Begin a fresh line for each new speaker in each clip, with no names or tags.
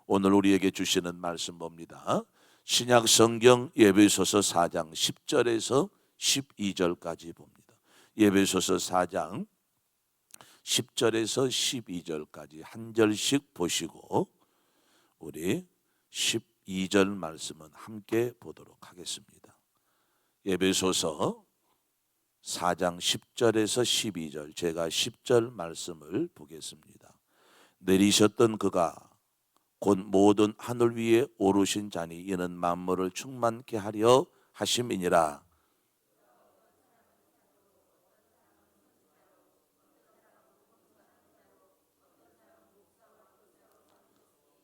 오늘 우리에게 주시는 말씀 봅니다. 신약 성경 에베소서 4장 10절에서 12절까지 봅니다. 에베소서 4장 10절에서 12절까지 한 절씩 보시고 우리 12절 말씀은 함께 보도록 하겠습니다. 에베소서 4장 10절에서 12절, 제가 10절 말씀을 보겠습니다. 내리셨던 그가 곧 모든 하늘 위에 오르신 자니 이는 만물을 충만케 하려 하심이니라.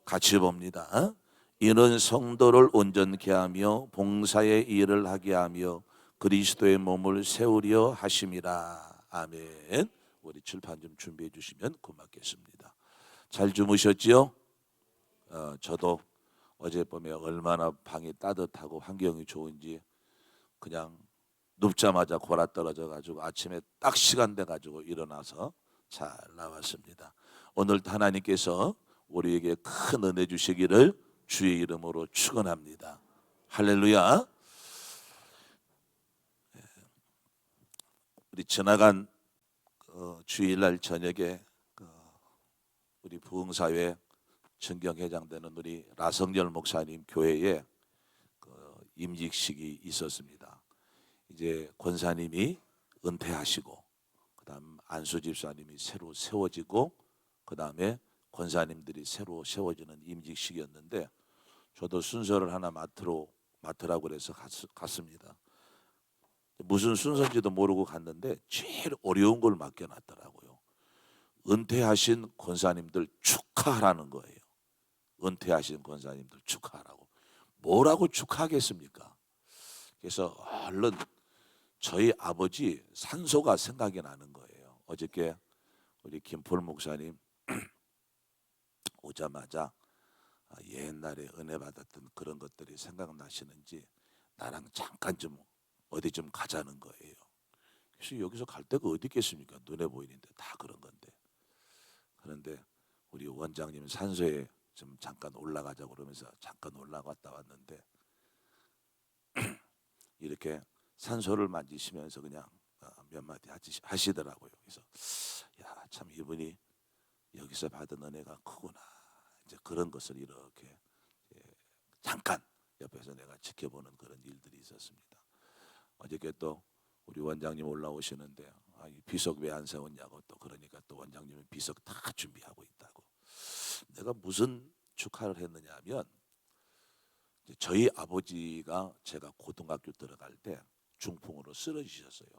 같이 봅니다. 이는 성도를 온전케 하며 봉사의 일을 하게 하며 그리스도의 몸을 세우려 하심이라. 아멘. 우리 칠판 좀 준비해 주시면 고맙겠습니다. 잘 주무셨지요? 저도 어젯밤에 얼마나 방이 따뜻하고 환경이 좋은지 그냥 눕자마자 골아 떨어져 가지고 아침에 딱 시간 돼 가지고 일어나서 잘 나왔습니다. 오늘 하나님께서 우리에게 큰 은혜 주시기를 주의 이름으로 축원합니다. 할렐루야. 우리 지나간 주일날 저녁에 우리 부흥사회 전경회장되는 우리 라성열 목사님 교회에 임직식이 있었습니다. 이제 권사님이 은퇴하시고 그다음 안수 집사님이 새로 세워지고 그다음에 권사님들이 새로 세워지는 임직식이었는데 저도 순서를 하나 맡으라고 그래서 갔습니다. 무슨 순서인지도 모르고 갔는데 제일 어려운 걸 맡겨놨더라고요. 은퇴하신 권사님들 축하하라는 거예요. 은퇴하신 권사님들 축하하라고. 뭐라고 축하하겠습니까? 그래서 얼른 저희 아버지 산소가 생각이 나는 거예요. 어저께 우리 김포 목사님 오자마자 옛날에 은혜 받았던 그런 것들이 생각나시는지 나랑 잠깐 좀 어디 좀 가자는 거예요. 그래서 여기서 갈 데가 어디 있겠습니까? 눈에 보이는데 다 그런 건데. 그런데 우리 원장님 산소에 좀 잠깐 올라가자고 그러면서 잠깐 올라갔다 왔는데 이렇게 산소를 만지시면서 그냥 몇 마디 하시더라고요. 그래서 야, 참 이분이 여기서 받은 은혜가 크구나. 이제 그런 것을 이렇게 잠깐 옆에서 내가 지켜보는 그런 일들이 있었습니다. 어저께 또 우리 원장님 올라오시는데 이 비석 왜 안 세웠냐고 또 그러니까 또 원장님은 비석 다 준비하고 있다고. 내가 무슨 축하를 했느냐 하면 저희 아버지가 제가 고등학교 들어갈 때 중풍으로 쓰러지셨어요.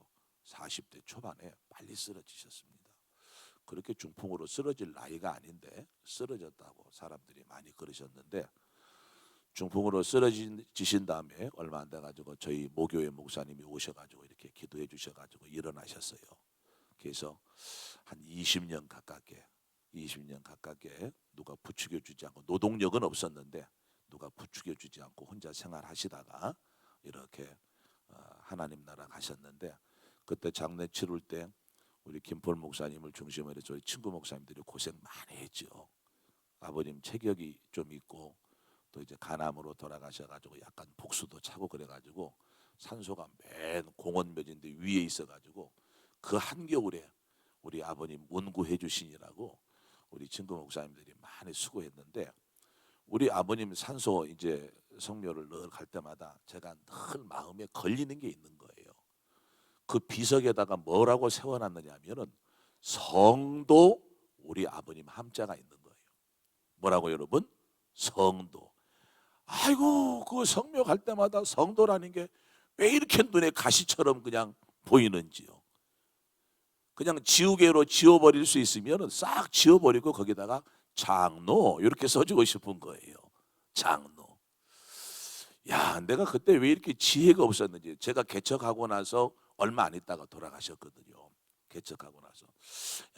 40대 초반에 빨리 쓰러지셨습니다. 그렇게 중풍으로 쓰러질 나이가 아닌데 쓰러졌다고 사람들이 많이 그러셨는데 중풍으로 쓰러지신 다음에 얼마 안 돼가지고 저희 모교회 목사님이 오셔가지고 이렇게 기도해 주셔가지고 일어나셨어요. 그래서 한 20년 가깝게 누가 부추겨 주지 않고 노동력은 없었는데 누가 부추겨 주지 않고 혼자 생활하시다가 이렇게 하나님 나라 가셨는데 그때 장례 치를 때 우리 김폴 목사님을 중심으로 저희 친구 목사님들이 고생 많이 했죠. 아버님 체격이 좀 있고 또 이제 간암으로 돌아가셔가지고 약간 복수도 차고 그래가지고 산소가 맨 공원묘지인데 위에 있어가지고 그 한겨울에 우리 아버님 운구해 주시니라고 우리 친구 목사님들이 많이 수고했는데 우리 아버님 산소 이제 성묘를 늘 갈 때마다 제가 늘 마음에 걸리는 게 있는 거예요. 그 비석에다가 뭐라고 세워놨느냐 하면은 성도 우리 아버님 함자가 있는 거예요. 뭐라고 여러분? 성도. 아이고 그 성묘 갈 때마다 성도라는 게 왜 이렇게 눈에 가시처럼 그냥 보이는지요. 그냥 지우개로 지워버릴 수 있으면 싹 지워버리고 거기다가 장로 이렇게 써주고 싶은 거예요. 장로. 야, 내가 그때 왜 이렇게 지혜가 없었는지. 제가 개척하고 나서 얼마 안 있다가 돌아가셨거든요. 개척하고 나서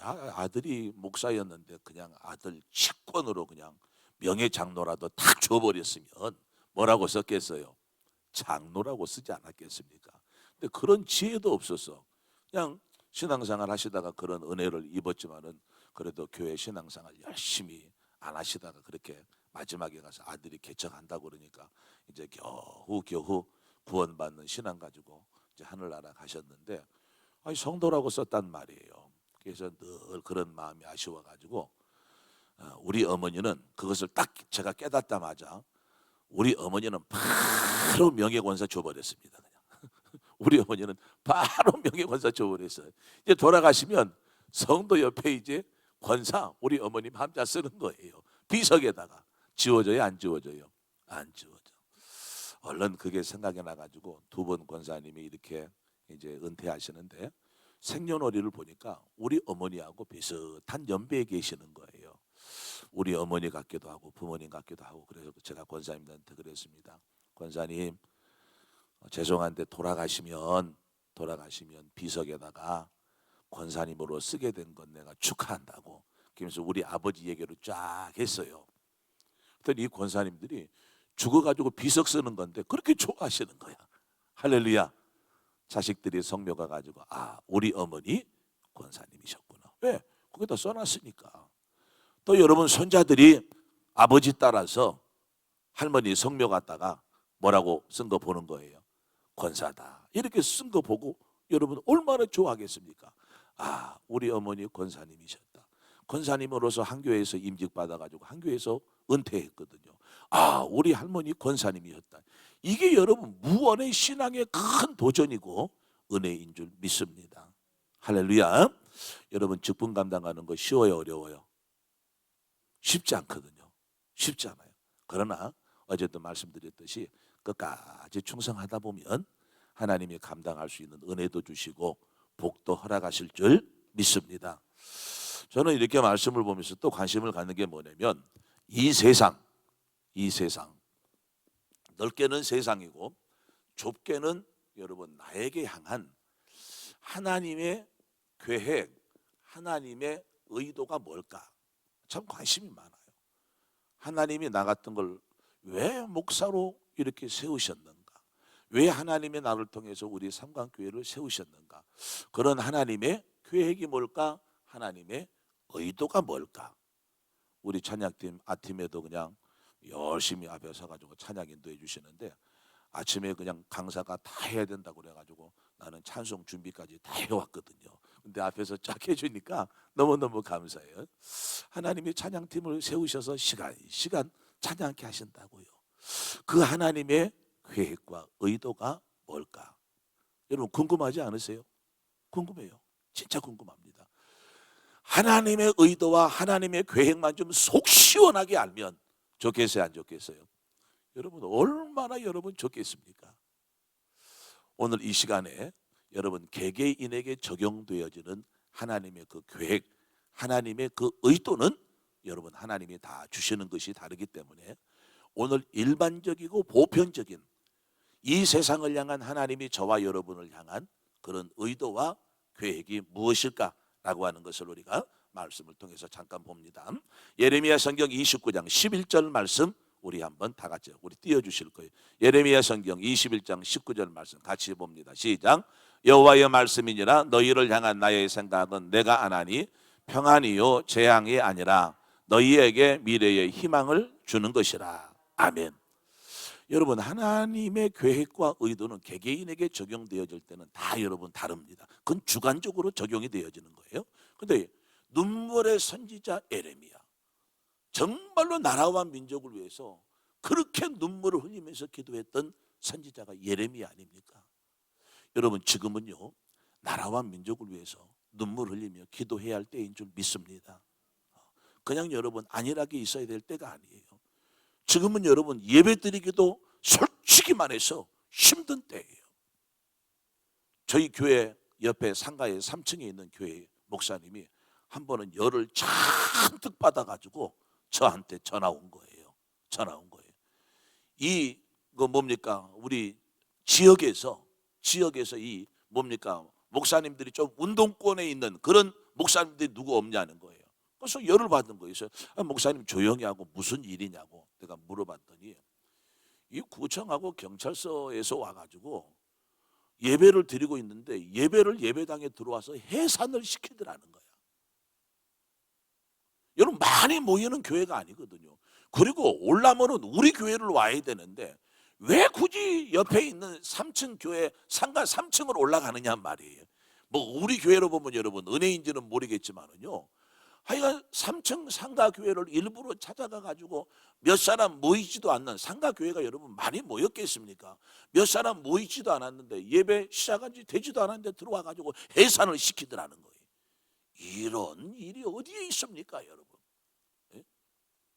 야, 아들이 목사였는데 그냥 아들 직권으로 그냥 명예장로라도 다 줘버렸으면 뭐라고 썼겠어요? 장로라고 쓰지 않았겠습니까? 근데 그런 지혜도 없었어. 그냥 신앙생활 하시다가 그런 은혜를 입었지만은 그래도 교회 신앙생활 열심히 안 하시다가 그렇게 마지막에 가서 아들이 개척한다고 그러니까 이제 겨우 구원받는 신앙 가지고 이제 하늘나라 가셨는데, 아니 성도라고 썼단 말이에요. 그래서 늘 그런 마음이 아쉬워가지고 우리 어머니는 그것을 딱 제가 깨닫자마자 우리 어머니는 바로 명예권사 줘버렸습니다. 그냥. 우리 어머니는 바로 명예권사 줘버렸어요. 이제 돌아가시면 성도 옆에 이제 권사 우리 어머님 함자 쓰는 거예요. 비석에다가. 지워져요 안 지워져요? 안 지워져. 얼른 그게 생각이 나가지고 두 번 권사님이 이렇게 이제 은퇴하시는데 생년월일을 보니까 우리 어머니하고 비슷한 연배에 계시는 거예요. 우리 어머니 같기도 하고 부모님 같기도 하고. 그래서 제가 권사님한테 그랬습니다. 권사님, 죄송한데 돌아가시면 비석에다가 권사님으로 쓰게 된 건 내가 축하한다고. 그러면서 우리 아버지 얘기를 쫙 했어요. 그랬더니 이 권사님들이 죽어가지고 비석 쓰는 건데 그렇게 좋아하시는 거야. 할렐루야. 자식들이 성묘가 가지고 우리 어머니 권사님이셨구나. 왜? 거기다 써놨으니까. 또 여러분 손자들이 아버지 따라서 할머니 성묘 갔다가 뭐라고 쓴 거 보는 거예요. 권사다. 이렇게 쓴 거 보고 여러분 얼마나 좋아하겠습니까? 우리 어머니 권사님이셨다. 권사님으로서 한 교회에서 임직 받아가지고 한 교회에서 은퇴했거든요. 우리 할머니 권사님이셨다. 이게 여러분 무언의 신앙의 큰 도전이고 은혜인 줄 믿습니다. 할렐루야. 여러분 직분 감당하는 거 쉬워요 어려워요? 쉽지 않거든요. 쉽지 않아요. 그러나 어제도 말씀드렸듯이 끝까지 충성하다 보면 하나님이 감당할 수 있는 은혜도 주시고 복도 허락하실 줄 믿습니다. 저는 이렇게 말씀을 보면서 또 관심을 갖는 게 뭐냐면 이 세상 넓게는 세상이고 좁게는 여러분 나에게 향한 하나님의 계획, 하나님의 의도가 뭘까? 참 관심이 많아요. 하나님이 나 같은 걸 왜 목사로 이렇게 세우셨는가? 왜 하나님이 나를 통해서 우리 삼강교회를 세우셨는가? 그런 하나님의 계획이 뭘까? 하나님의 의도가 뭘까? 우리 찬양팀 아팀에도 그냥 열심히 앞에 서가지고 찬양 인도해 주시는데 아침에 그냥 강사가 다 해야 된다고 그래가지고 나는 찬송 준비까지 다 해왔거든요. 근데 앞에서 쫙 해주니까 너무너무 감사해요. 하나님이 찬양팀을 세우셔서 시간 찬양케 하신다고요. 그 하나님의 계획과 의도가 뭘까? 여러분 궁금하지 않으세요? 궁금해요. 진짜 궁금합니다. 하나님의 의도와 하나님의 계획만 좀 속 시원하게 알면 좋겠어요 안 좋겠어요? 여러분 얼마나 여러분 좋겠습니까? 오늘 이 시간에 여러분 개개인에게 적용되어지는 하나님의 그 계획, 하나님의 그 의도는 여러분 하나님이 다 주시는 것이 다르기 때문에 오늘 일반적이고 보편적인 이 세상을 향한 하나님이 저와 여러분을 향한 그런 의도와 계획이 무엇일까라고 하는 것을 우리가 말씀을 통해서 잠깐 봅니다. 예레미야 성경 29장 11절 말씀 우리 한번 다 같이 우리 띄워주실 거예요. 예레미야 성경 21장 19절 말씀 같이 봅니다. 시작. 여호와의 말씀이니라 너희를 향한 나의 생각은 내가 안하니 평안이요 재앙이 아니라 너희에게 미래의 희망을 주는 것이라. 아멘. 여러분 하나님의 계획과 의도는 개개인에게 적용되어질 때는 다 여러분 다릅니다. 그건 주관적으로 적용이 되어지는 거예요. 그런데 눈물의 선지자 에레미야 정말로 나라와 민족을 위해서 그렇게 눈물을 흘리면서 기도했던 선지자가 예레미야 아닙니까? 여러분 지금은요 나라와 민족을 위해서 눈물 흘리며 기도해야 할 때인 줄 믿습니다. 그냥 여러분 안일하게 있어야 될 때가 아니에요. 지금은 여러분 예배드리기도 솔직히 말해서 힘든 때예요. 저희 교회 옆에 상가에 3층에 있는 교회 목사님이 한 번은 열을 잔뜩 받아가지고 저한테 전화 온 거예요. 이거 뭡니까? 우리 지역에서 이 뭡니까? 목사님들이 좀 운동권에 있는 그런 목사님들이 누구 없냐는 거예요. 그래서 열을 받은 거예요. 목사님 조용히 하고 무슨 일이냐고 내가 물어봤더니 이 구청하고 경찰서에서 와가지고 예배를 드리고 있는데 예배당에 들어와서 해산을 시키더라는 거야. 여러분 많이 모이는 교회가 아니거든요. 그리고 올라면은 우리 교회를 와야 되는데 왜 굳이 옆에 있는 3층 교회 상가 3층을 올라가느냐 말이에요. 뭐 우리 교회로 보면 여러분 은혜인지는 모르겠지만은요. 하여간 3층 상가 교회를 일부러 찾아가 가지고 몇 사람 모이지도 않는 상가 교회가 여러분 많이 모였겠습니까? 몇 사람 모이지도 않았는데 예배 시작한 지 되지도 않았는데 들어와 가지고 해산을 시키더라는 거예요. 이런 일이 어디에 있습니까, 여러분? 예?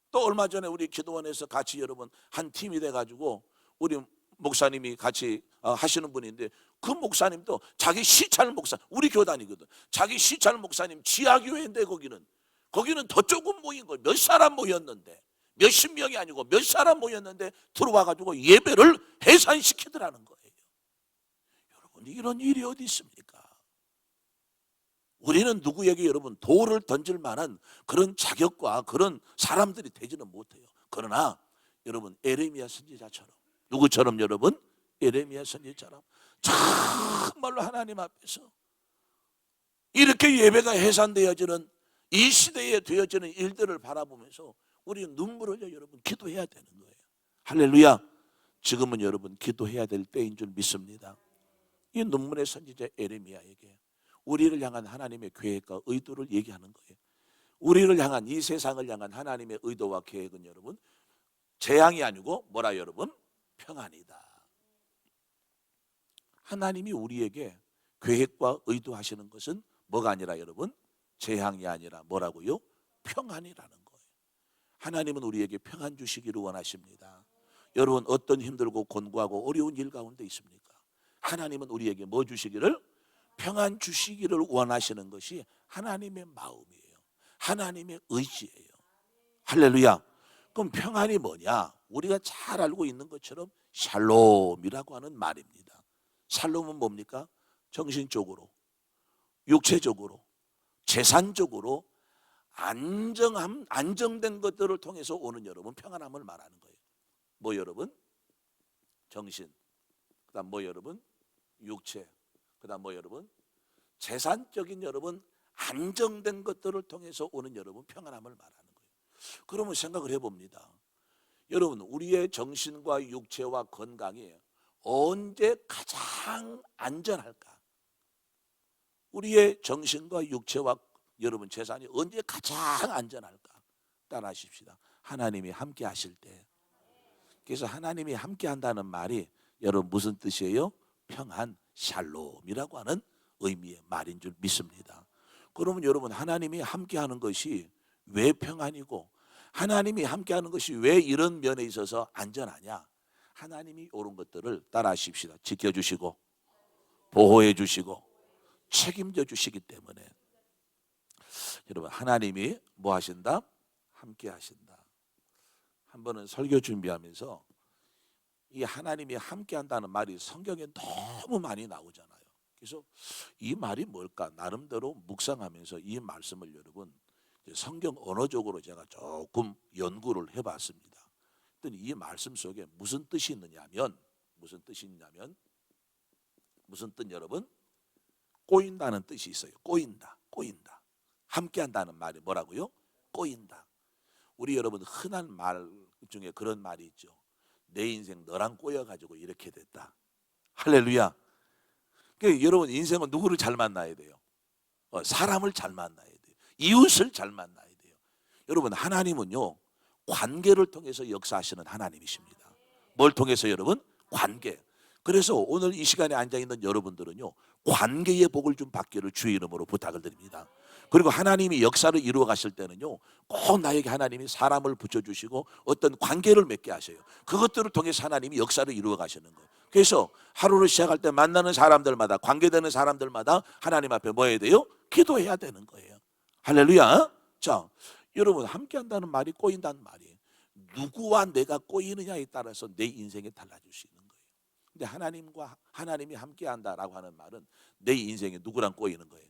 또 얼마 전에 우리 기도원에서 같이 여러분 한 팀이 돼 가지고 우리 목사님이 같이 하시는 분인데 그 목사님도 자기 시찰 목사, 우리 교단이거든. 자기 시찰 목사님 지하교회인데 거기는 더 조금 모인 거예요. 몇 사람 모였는데 몇십 명이 아니고 몇 사람 모였는데 들어와 가지고 예배를 해산시키더라는 거예요. 여러분 이런 일이 어디 있습니까? 우리는 누구에게 여러분 돌을 던질 만한 그런 자격과 그런 사람들이 되지는 못해요. 그러나 여러분 에레미야 선지자처럼 누구처럼 여러분? 에레미야 선지자처럼 정말로 하나님 앞에서 이렇게 예배가 해산되어지는 이 시대에 되어지는 일들을 바라보면서 우리는 눈물을 흘려 여러분 기도해야 되는 거예요. 할렐루야. 지금은 여러분 기도해야 될 때인 줄 믿습니다. 이 눈물의 선지자 에레미야에게 우리를 향한 하나님의 계획과 의도를 얘기하는 거예요. 우리를 향한 이 세상을 향한 하나님의 의도와 계획은 여러분 재앙이 아니고 뭐라 여러분? 평안이다. 하나님이 우리에게 계획과 의도하시는 것은 뭐가 아니라 여러분? 재앙이 아니라 뭐라고요? 평안이라는 거예요. 하나님은 우리에게 평안 주시기를 원하십니다. 여러분 어떤 힘들고 곤고하고 어려운 일 가운데 있습니까? 하나님은 우리에게 뭐 주시기를? 평안 주시기를 원하시는 것이 하나님의 마음이에요. 하나님의 의지예요. 할렐루야. 그럼 평안이 뭐냐? 우리가 잘 알고 있는 것처럼 샬롬이라고 하는 말입니다. 샬롬은 뭡니까? 정신적으로, 육체적으로, 재산적으로 안정된 것들을 통해서 오는 여러분 평안함을 말하는 거예요. 뭐 여러분? 정신. 그다음 뭐 여러분? 육체. 그다음 뭐 여러분? 재산적인 여러분 안정된 것들을 통해서 오는 여러분 평안함을 말하는 거예요. 그러면 생각을 해봅니다. 여러분 우리의 정신과 육체와 건강이 언제 가장 안전할까? 우리의 정신과 육체와 여러분 재산이 언제 가장 안전할까? 따라하십시다. 하나님이 함께 하실 때. 그래서 하나님이 함께 한다는 말이 여러분 무슨 뜻이에요? 평안, 샬롬이라고 하는 의미의 말인 줄 믿습니다. 그러면 여러분 하나님이 함께 하는 것이 왜 평안이고 하나님이 함께 하는 것이 왜 이런 면에 있어서 안전하냐? 하나님이 옳은 것들을 따라하십시다. 지켜주시고 보호해 주시고 책임져 주시기 때문에 여러분 하나님이 뭐 하신다? 함께 하신다. 한 번은 설교 준비하면서 이 하나님이 함께 한다는 말이 성경에 너무 많이 나오잖아요. 그래서 이 말이 뭘까? 나름대로 묵상하면서 이 말씀을 여러분 성경 언어적으로 제가 조금 연구를 해봤습니다. 그랬더니 이 말씀 속에 무슨 뜻이 있느냐면 무슨 뜻 여러분? 꼬인다는 뜻이 있어요. 꼬인다. 함께한다는 말이 뭐라고요? 꼬인다. 우리 여러분 흔한 말 중에 그런 말이 있죠. 내 인생 너랑 꼬여가지고 이렇게 됐다. 할렐루야. 그러니까 여러분 인생은 누구를 잘 만나야 돼요? 사람을 잘 만나야 돼요. 이웃을 잘 만나야 돼요. 여러분 하나님은요 관계를 통해서 역사하시는 하나님이십니다. 뭘 통해서 여러분? 관계. 그래서 오늘 이 시간에 앉아있는 여러분들은요 관계의 복을 좀 받기를 주의 이름으로 부탁을 드립니다. 그리고 하나님이 역사를 이루어 가실 때는요 꼭 나에게 하나님이 사람을 붙여주시고 어떤 관계를 맺게 하셔요. 그것들을 통해서 하나님이 역사를 이루어 가시는 거예요. 그래서 하루를 시작할 때 만나는 사람들마다 관계되는 사람들마다 하나님 앞에 뭐 해야 돼요? 기도해야 되는 거예요. 할렐루야. 자 여러분 함께 한다는 말이 꼬인다는 말이에요. 누구와 내가 꼬이느냐에 따라서 내 인생이 달라질 수 있는 거예요. 근데 하나님이 함께 한다라고 하는 말은 내 인생에 누구랑 꼬이는 거예요?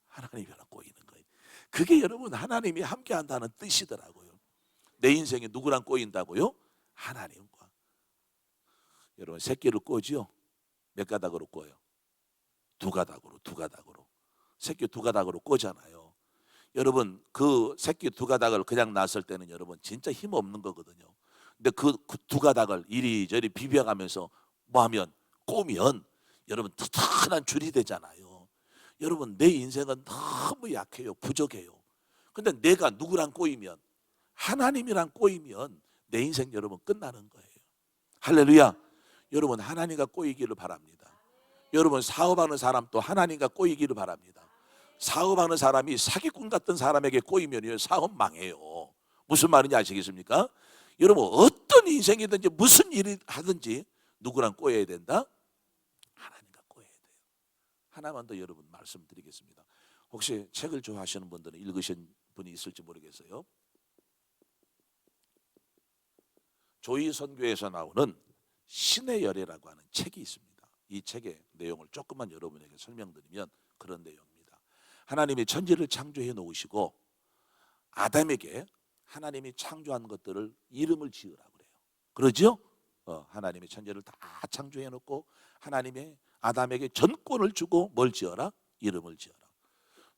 하나님이랑 꼬이는 거예요. 그게 여러분 하나님이 함께 한다는 뜻이더라고요. 내 인생에 누구랑 꼬인다고요? 하나님과. 여러분 새끼를 꼬지요? 몇 가닥으로 꼬요? 두 가닥으로. 새끼 두 가닥으로 꼬잖아요. 여러분 그 새끼 두 가닥을 그냥 낳았을 때는 여러분 진짜 힘 없는 거거든요. 근데 그 두 가닥을 이리저리 비벼가면서 뭐 하면 꼬면 여러분 튼튼한 줄이 되잖아요. 여러분 내 인생은 너무 약해요. 부족해요. 근데 내가 누구랑 꼬이면, 하나님이랑 꼬이면 내 인생 여러분 끝나는 거예요. 할렐루야. 여러분 하나님과 꼬이기를 바랍니다. 여러분 사업하는 사람 또 하나님과 꼬이기를 바랍니다. 사업하는 사람이 사기꾼 같은 사람에게 꼬이면 사업 망해요. 무슨 말인지 아시겠습니까? 여러분 어떤 인생이든지 무슨 일을 하든지 누구랑 꼬여야 된다? 하나님과 꼬여야 돼요. 하나만 더 여러분 말씀드리겠습니다. 혹시 책을 좋아하시는 분들은 읽으신 분이 있을지 모르겠어요. 조이 선교에서 나오는 신의 열애라고 하는 책이 있습니다. 이 책의 내용을 조금만 여러분에게 설명드리면 그런 내용입니다. 하나님이 천지를 창조해 놓으시고 아담에게 하나님이 창조한 것들을 이름을 지으라고 그래요. 그러죠? 하나님이 천지를 다 창조해 놓고 하나님의 아담에게 전권을 주고 뭘 지어라? 이름을 지어라.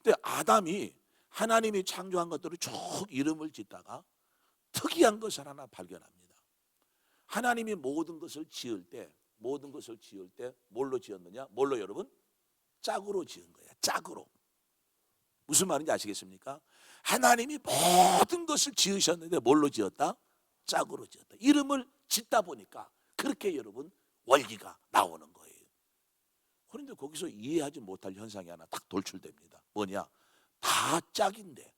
근데 아담이 하나님이 창조한 것들을 쭉 이름을 짓다가 특이한 것을 하나 발견합니다. 하나님이 모든 것을 지을 때 뭘로 지었느냐? 뭘로 여러분? 짝으로 지은 거야. 짝으로. 무슨 말인지 아시겠습니까? 하나님이 모든 것을 지으셨는데 뭘로 지었다? 짝으로 지었다. 이름을 짓다 보니까 그렇게 여러분 원리가 나오는 거예요. 그런데 거기서 이해하지 못할 현상이 하나 딱 돌출됩니다. 뭐냐? 다 짝인데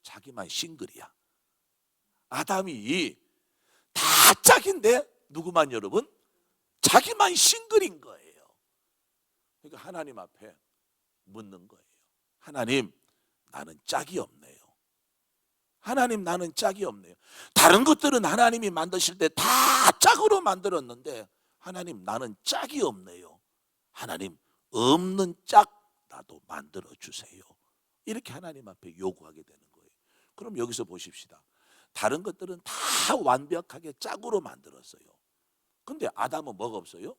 자기만 싱글이야. 아담이 다 짝인데 누구만 여러분? 자기만 싱글인 거예요. 그러니까 하나님 앞에 묻는 거예요. 하나님, 나는 짝이 없네요. 하나님, 나는 짝이 없네요. 다른 것들은 하나님이 만드실 때 다 짝으로 만들었는데 하나님, 나는 짝이 없네요. 하나님, 없는 짝 나도 만들어 주세요. 이렇게 하나님 앞에 요구하게 되는 거예요. 그럼 여기서 보십시다. 다른 것들은 다 완벽하게 짝으로 만들었어요. 근데 아담은 뭐가 없어요?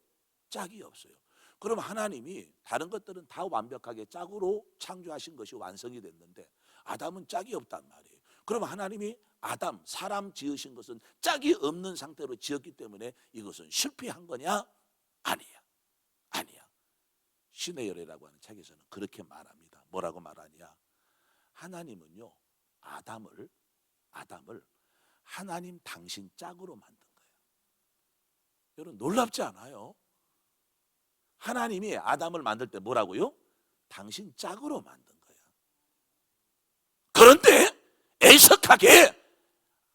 짝이 없어요. 그럼 하나님이 다른 것들은 다 완벽하게 짝으로 창조하신 것이 완성이 됐는데 아담은 짝이 없단 말이에요. 그럼 하나님이 아담, 사람 지으신 것은 짝이 없는 상태로 지었기 때문에 이것은 실패한 거냐? 아니야. 아니야. 신의 열애라고 하는 책에서는 그렇게 말합니다. 뭐라고 말하냐? 하나님은요, 아담을 하나님 당신 짝으로 만든 거예요. 여러분 놀랍지 않아요? 하나님이 아담을 만들 때 뭐라고요? 당신 짝으로 만든 거야. 그런데 애석하게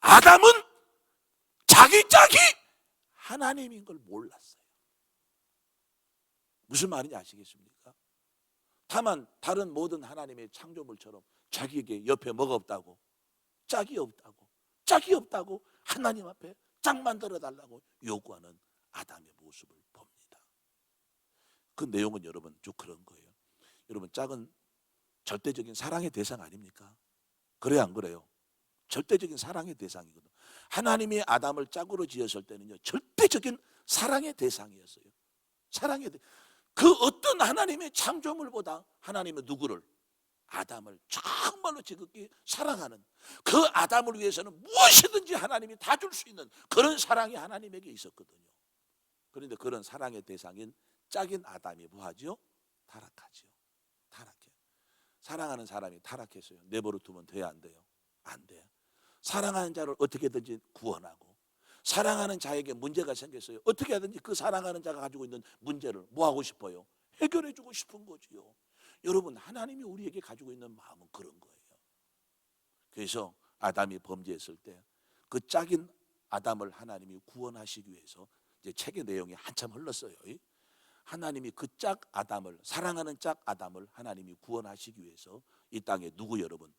아담은 자기 짝이 하나님인 걸 몰랐어요. 무슨 말인지 아시겠습니까? 다만 다른 모든 하나님의 창조물처럼 자기에게 옆에 뭐가 없다고? 짝이 없다고 하나님 앞에 짝 만들어 달라고 요구하는 아담의 모습을 봅니다. 그 내용은 여러분 쭉 그런 거예요. 여러분 짝은 절대적인 사랑의 대상 아닙니까? 그래요, 안 그래요? 절대적인 사랑의 대상이거든. 하나님이 아담을 짝으로 지었을 때는요, 절대적인 사랑의 대상이었어요. 그 어떤 하나님의 창조물보다 하나님은 누구를? 아담을 정말로 지극히 사랑하는, 그 아담을 위해서는 무엇이든지 하나님이 다 줄 수 있는 그런 사랑이 하나님에게 있었거든요. 그런데 그런 사랑의 대상인 짝인 아담이 뭐하죠? 타락하죠. 타락해. 사랑하는 사람이 타락했어요. 내버려 두면 돼요, 안 돼요? 안 돼. 사랑하는 자를 어떻게든지 구원하고, 사랑하는 자에게 문제가 생겼어요. 어떻게 하든지 그 사랑하는 자가 가지고 있는 문제를 뭐 하고 싶어요? 해결해 주고 싶은 거지요. 여러분 하나님이 우리에게 가지고 있는 마음은 그런 거예요. 그래서 아담이 범죄했을 때 그 짝인 아담을 하나님이 구원하시기 위해서 이제 책의 내용이 한참 흘렀어요. 하나님이 그 짝 아담을, 사랑하는 짝 아담을 하나님이 구원하시기 위해서 이 땅에 누구 여러분?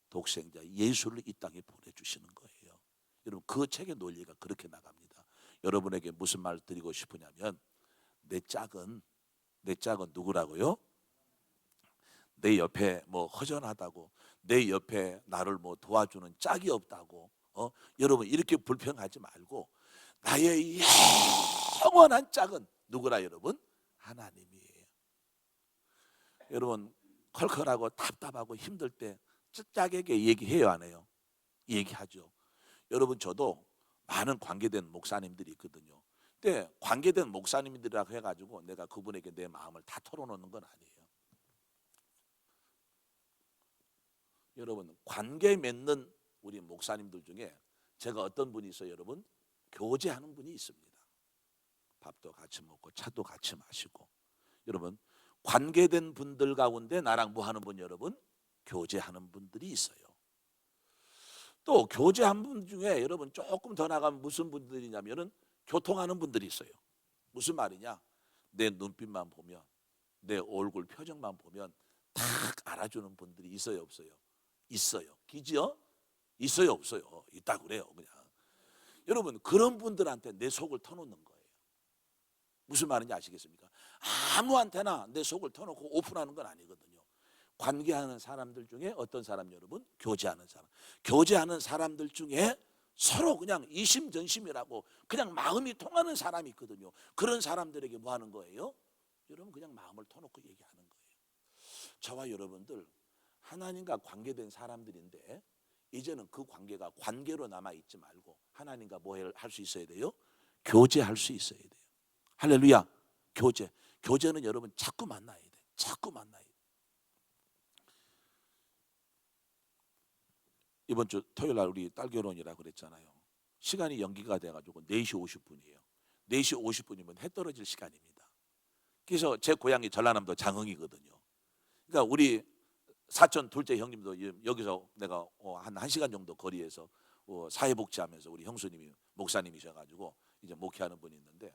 독생자 예수를 이 땅에 보내주시는 거예요. 여러분 그 책의 논리가 그렇게 나갑니다. 여러분에게 무슨 말 드리고 싶으냐면 내 짝은 누구라고요? 내 옆에 뭐 허전하다고, 내 옆에 나를 뭐 도와주는 짝이 없다고, 여러분 이렇게 불평하지 말고 나의 영원한 짝은 누구라 여러분? 하나님이에요. 여러분 컬컬하고 답답하고 힘들 때 짝에게 얘기해요, 안 해요? 얘기하죠. 여러분, 저도 많은 관계된 목사님들이 있거든요. 근데 관계된 목사님들이라고 해가지고 내가 그분에게 내 마음을 다 털어놓는 건 아니에요. 여러분, 관계 맺는 우리 목사님들 중에 제가 어떤 분이 있어요, 여러분? 교제하는 분이 있습니다. 밥도 같이 먹고 차도 같이 마시고. 여러분, 관계된 분들 가운데 나랑 뭐 하는 분, 여러분? 교제하는 분들이 있어요. 또 교제한 분 중에 여러분 조금 더 나가면 무슨 분들이냐면은 교통하는 분들이 있어요. 무슨 말이냐? 내 눈빛만 보면, 내 얼굴 표정만 보면 딱 알아주는 분들이 있어요, 없어요? 있어요. 기지요? 있어요, 없어요? 있다 그래요, 그냥. 여러분, 그런 분들한테 내 속을 터놓는 거예요. 무슨 말인지 아시겠습니까? 아무한테나 내 속을 터놓고 오픈하는 건 아니거든요. 관계하는 사람들 중에 어떤 사람, 여러분? 교제하는 사람. 교제하는 사람들 중에 서로 그냥 이심전심이라고 그냥 마음이 통하는 사람이 있거든요. 그런 사람들에게 뭐 하는 거예요? 여러분, 그냥 마음을 터놓고 얘기하는 거예요. 저와 여러분들 하나님과 관계된 사람들인데 이제는 그 관계가 관계로 남아있지 말고 하나님과 뭐 할 수 있어야 돼요? 교제할 수 있어야 돼요. 할렐루야. 교제. 교제는 여러분 자꾸 만나야 돼. 자꾸 만나야 돼. 이번 주 토요일 날 우리 딸 결혼이라고 그랬잖아요. 시간이 연기가 돼가지고 4시 50분이에요. 4시 50분이면 해 떨어질 시간입니다. 그래서 제 고향이 전라남도 장흥이거든요. 그러니까 우리 사촌 둘째 형님도 여기서 내가 한 1시간 정도 거리에서 사회복지하면서 우리 형수님이 목사님이셔가지고 이제 목회하는 분이 있는데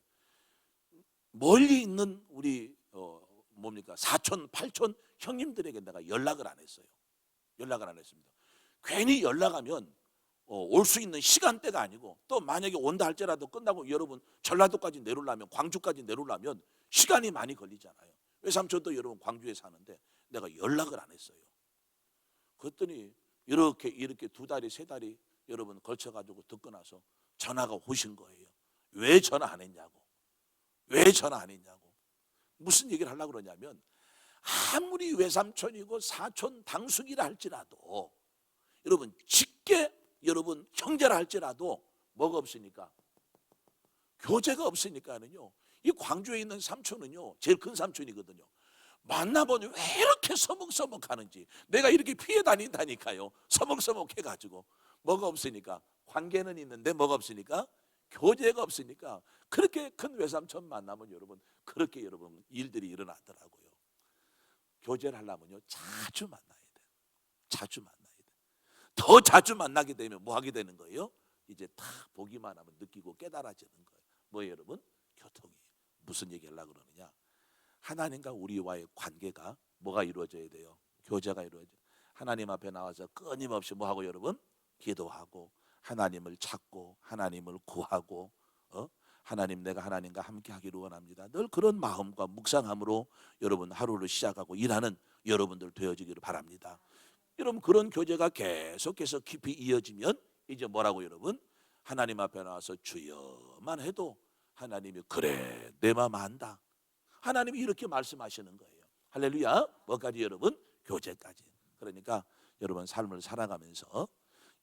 멀리 있는 우리 사촌, 팔촌 형님들에게 내가 연락을 안 했어요. 연락을 안 했습니다. 괜히 연락하면 올 수 있는 시간대가 아니고 또 만약에 온다 할지라도 끝나고 여러분 전라도까지 내려오려면 광주까지 내려오려면 시간이 많이 걸리잖아요. 외삼촌도 여러분 광주에 사는데 내가 연락을 안 했어요. 그랬더니 이렇게 2달이 3달이 여러분 걸쳐가지고 듣고 나서 전화가 오신 거예요. 왜 전화 안 했냐고. 왜 전화 안 했냐고. 무슨 얘기를 하려고 그러냐면 아무리 외삼촌이고 사촌 당숙이라 할지라도 여러분 직계 여러분 형제라 할지라도 뭐가 없으니까 교제가 없으니까는요. 이 광주에 있는 삼촌은요 제일 큰 삼촌이거든요. 만나보니 왜 이렇게 서먹서먹하는지 내가 이렇게 피해 다닌다니까요. 서먹서먹 해가지고 뭐가 없으니까 관계는 있는데 뭐가 없으니까 교제가 없으니까 그렇게 큰 외삼촌 만나면 여러분 그렇게 여러분 일들이 일어나더라고요. 교제를 하려면요 자주 만나야 돼요. 자주 만나야 돼요. 더 자주 만나게 되면 뭐 하게 되는 거예요? 이제 다 보기만 하면 느끼고 깨달아지는 거예요. 뭐예요 여러분? 교통이에요. 무슨 얘기 하려고 그러느냐? 하나님과 우리와의 관계가 뭐가 이루어져야 돼요? 교제가 이루어져요. 하나님 앞에 나와서 끊임없이 뭐 하고 여러분? 기도하고 하나님을 찾고 하나님을 구하고 하나님 내가 하나님과 함께 하기를 원합니다. 늘 그런 마음과 묵상함으로 여러분 하루를 시작하고 일하는 여러분들 되어지기를 바랍니다. 여러분 그런 교제가 계속해서 깊이 이어지면 이제 뭐라고 여러분? 하나님 앞에 나와서 주여만 해도 하나님이 그래 내 마음 안다. 하나님이 이렇게 말씀하시는 거예요. 할렐루야. 뭐까지 여러분? 교제까지. 그러니까 여러분 삶을 살아가면서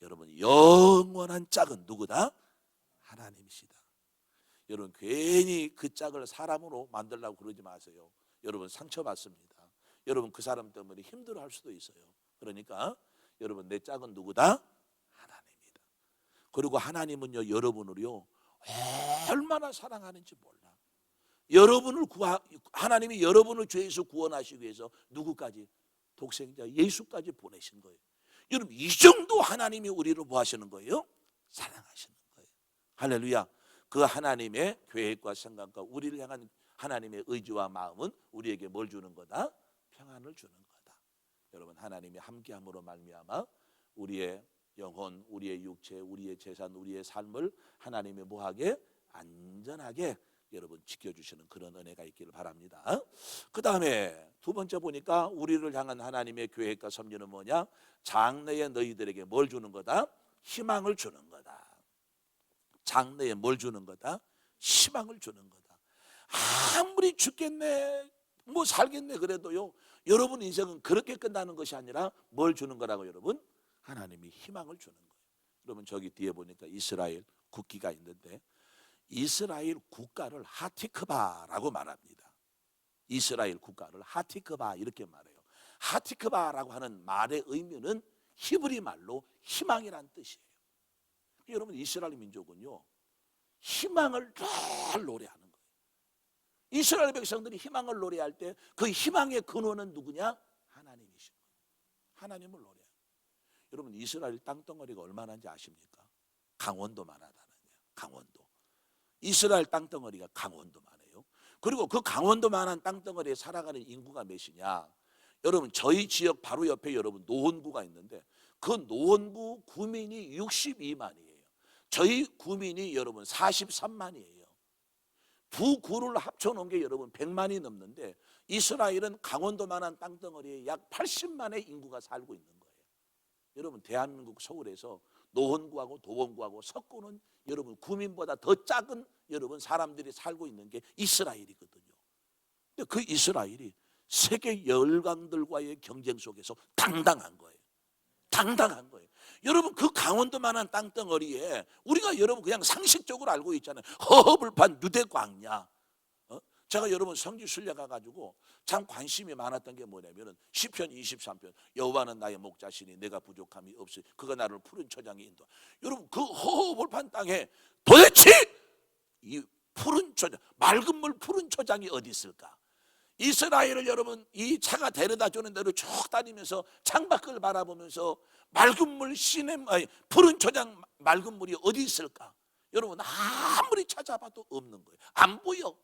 여러분 영원한 짝은 누구다? 하나님이시다. 여러분 괜히 그 짝을 사람으로 만들려고 그러지 마세요. 여러분 상처받습니다. 여러분 그 사람 때문에 힘들어할 수도 있어요. 그러니까 여러분 내 짝은 누구다? 하나님이다. 그리고 하나님은요 여러분을요 얼마나 사랑하는지 몰라. 하나님이 여러분을 죄에서 구원하시기 위해서 누구까지? 독생자 예수까지 보내신 거예요. 여러분 이 정도 하나님이 우리를 뭐 하시는 거예요? 사랑하시는 거예요. 할렐루야. 그 하나님의 계획과 생각과 우리를 향한 하나님의 의지와 마음은 우리에게 뭘 주는 거다? 평안을 주는 거다. 여러분 하나님이 함께함으로 말미암아 우리의 영혼, 우리의 육체, 우리의 재산, 우리의 삶을 하나님이 뭐하게? 안전하게 여러분 지켜주시는 그런 은혜가 있기를 바랍니다. 그 다음에 두 번째 보니까 우리를 향한 하나님의 계획과 섭리는 뭐냐? 장래에 너희들에게 뭘 주는 거다? 희망을 주는 거다. 장래에 뭘 주는 거다? 희망을 주는 거다. 아무리 죽겠네 뭐 살겠네 그래도요 여러분 인생은 그렇게 끝나는 것이 아니라 뭘 주는 거라고 여러분? 하나님이 희망을 주는 거예요. 여러분 저기 뒤에 보니까 이스라엘 국기가 있는데 이스라엘 국가를 하티크바라고 말합니다. 이스라엘 국가를 하티크바 이렇게 말해요. 하티크바라고 하는 말의 의미는 히브리 말로 희망이란 뜻이에요. 여러분 이스라엘 민족은요 희망을 늘 노래하는 거예요. 이스라엘 백성들이 희망을 노래할 때 그 희망의 근원은 누구냐? 하나님이신 거예요. 하나님을 노래해요. 여러분 이스라엘 땅덩어리가 얼마나인지 아십니까? 강원도만하다는 거예요. 강원도. 이스라엘 땅덩어리가 강원도만해요. 그리고 그 강원도만한 땅덩어리에 살아가는 인구가 몇이냐? 여러분 저희 지역 바로 옆에 여러분 노원구가 있는데 그 노원구 구민이 62만이에요. 저희 구민이 여러분 43만이에요. 두 구를 합쳐놓은 게 여러분 100만이 넘는데 이스라엘은 강원도만한 땅덩어리에 약 80만의 인구가 살고 있는 거예요. 여러분 대한민국 서울에서 노원구하고 도원구하고 석구는 여러분 구민보다 더 작은 여러분 사람들이 살고 있는 게 이스라엘이거든요. 근데 그 이스라엘이 세계 열강들과의 경쟁 속에서 당당한 거예요. 당당한 거예요. 여러분 그 강원도만한 땅덩어리에 우리가 여러분 그냥 상식적으로 알고 있잖아요. 허허벌판 유대 광야. 제가 여러분 성지 순례 가가지고 참 관심이 많았던 게 뭐냐면은 시편 23편 여호와는 나의 목자시니 내가 부족함이 없으니 그가 나를 푸른 초장에 인도. 여러분 그 허허벌판 땅에 도대체 이 푸른 초장 맑은 물 푸른 초장이 어디 있을까? 이스라엘을 여러분 이 차가 데려다 주는 대로 쭉 다니면서 창밖을 바라보면서 맑은 물 시냇 푸른 초장 맑은 물이 어디 있을까? 여러분 아무리 찾아봐도 없는 거예요. 안 보여.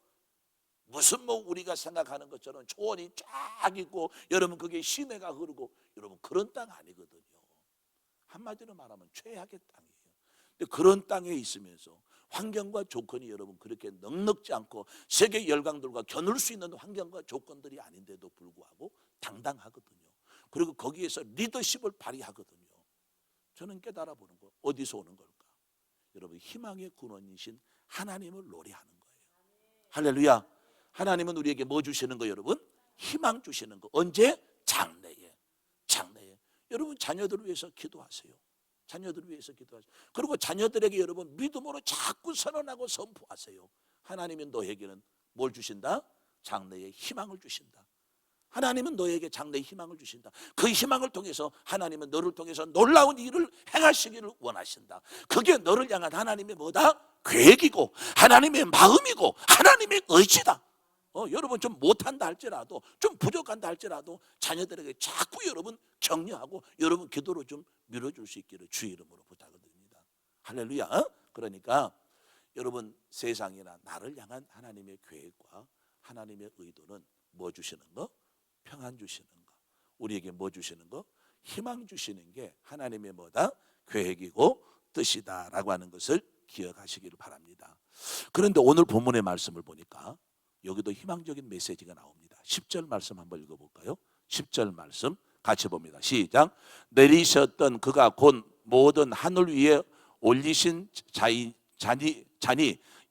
무슨 뭐 우리가 생각하는 것처럼 초원이 쫙 있고 여러분 그게 시내가 흐르고 여러분 그런 땅 아니거든요. 한마디로 말하면 최악의 땅이에요. 근데 그런 땅에 있으면서 환경과 조건이 여러분 그렇게 넉넉지 않고 세계 열강들과 겨눌 수 있는 환경과 조건들이 아닌데도 불구하고 당당하거든요. 그리고 거기에서 리더십을 발휘하거든요. 저는 깨달아 보는 거 어디서 오는 걸까? 여러분 희망의 근원이신 하나님을 노래하는 거예요. 할렐루야. 하나님은 우리에게 뭐 주시는 거예요 여러분? 희망 주시는 거. 언제? 장래에. 장래에. 여러분 자녀들을 위해서 기도하세요. 자녀들을 위해서 기도하세요. 그리고 자녀들에게 여러분 믿음으로 자꾸 선언하고 선포하세요. 하나님은 너에게는 뭘 주신다? 장래의 희망을 주신다. 하나님은 너에게 장래의 희망을 주신다. 그 희망을 통해서 하나님은 너를 통해서 놀라운 일을 행하시기를 원하신다. 그게 너를 향한 하나님의 뭐다? 계획이고 하나님의 마음이고 하나님의 의지다. 여러분 좀 못한다 할지라도 좀 부족한다 할지라도 자녀들에게 자꾸 여러분 격려하고 여러분 기도로 좀 밀어줄 수 있기를 주의 이름으로 부탁을 드립니다. 할렐루야. 그러니까 여러분 세상이나 나를 향한 하나님의 계획과 하나님의 의도는 뭐 주시는 거? 평안 주시는 거. 우리에게 뭐 주시는 거? 희망 주시는 게 하나님의 뭐다? 계획이고 뜻이다라고 하는 것을 기억하시기를 바랍니다. 그런데 오늘 본문의 말씀을 보니까 여기도 희망적인 메시지가 나옵니다. 10절 말씀 한번 읽어볼까요? 10절 말씀 같이 봅니다. 시작. 내리셨던 그가 곧 모든 하늘 위에 올리신 자니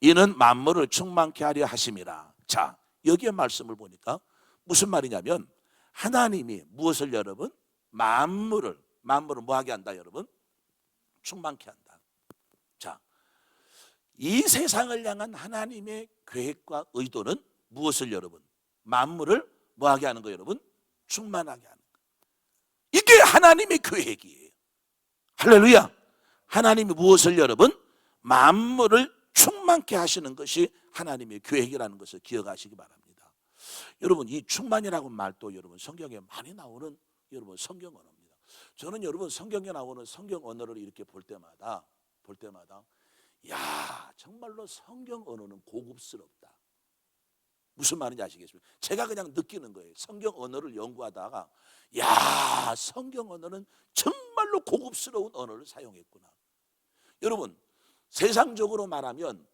이는 만물을 충만케 하려 하심이라. 자, 여기에 말씀을 보니까 무슨 말이냐면 하나님이 무엇을 여러분? 만물을 뭐하게 한다 여러분? 충만케 한다. 자, 이 세상을 향한 하나님의 계획과 의도는 무엇을 여러분? 만물을 뭐하게 하는 거예요 여러분? 충만하게 하는 거. 이게 하나님의 계획이에요. 할렐루야. 하나님이 무엇을 여러분? 만물을 충만케 하시는 것이 하나님의 계획이라는 것을 기억하시기 바랍니다. 여러분 이 충만이라고 말도 여러분 성경에 많이 나오는 여러분 성경 언어입니다. 저는 여러분 성경에 나오는 성경 언어를 이렇게 볼 때마다 야 정말로 성경 언어는 고급스럽다. 무슨 말인지 아시겠습니까? 제가 그냥 느끼는 거예요. 성경 언어를 연구하다가 야 성경 언어는 정말로 고급스러운 언어를 사용했구나. 여러분 세상적으로 말하면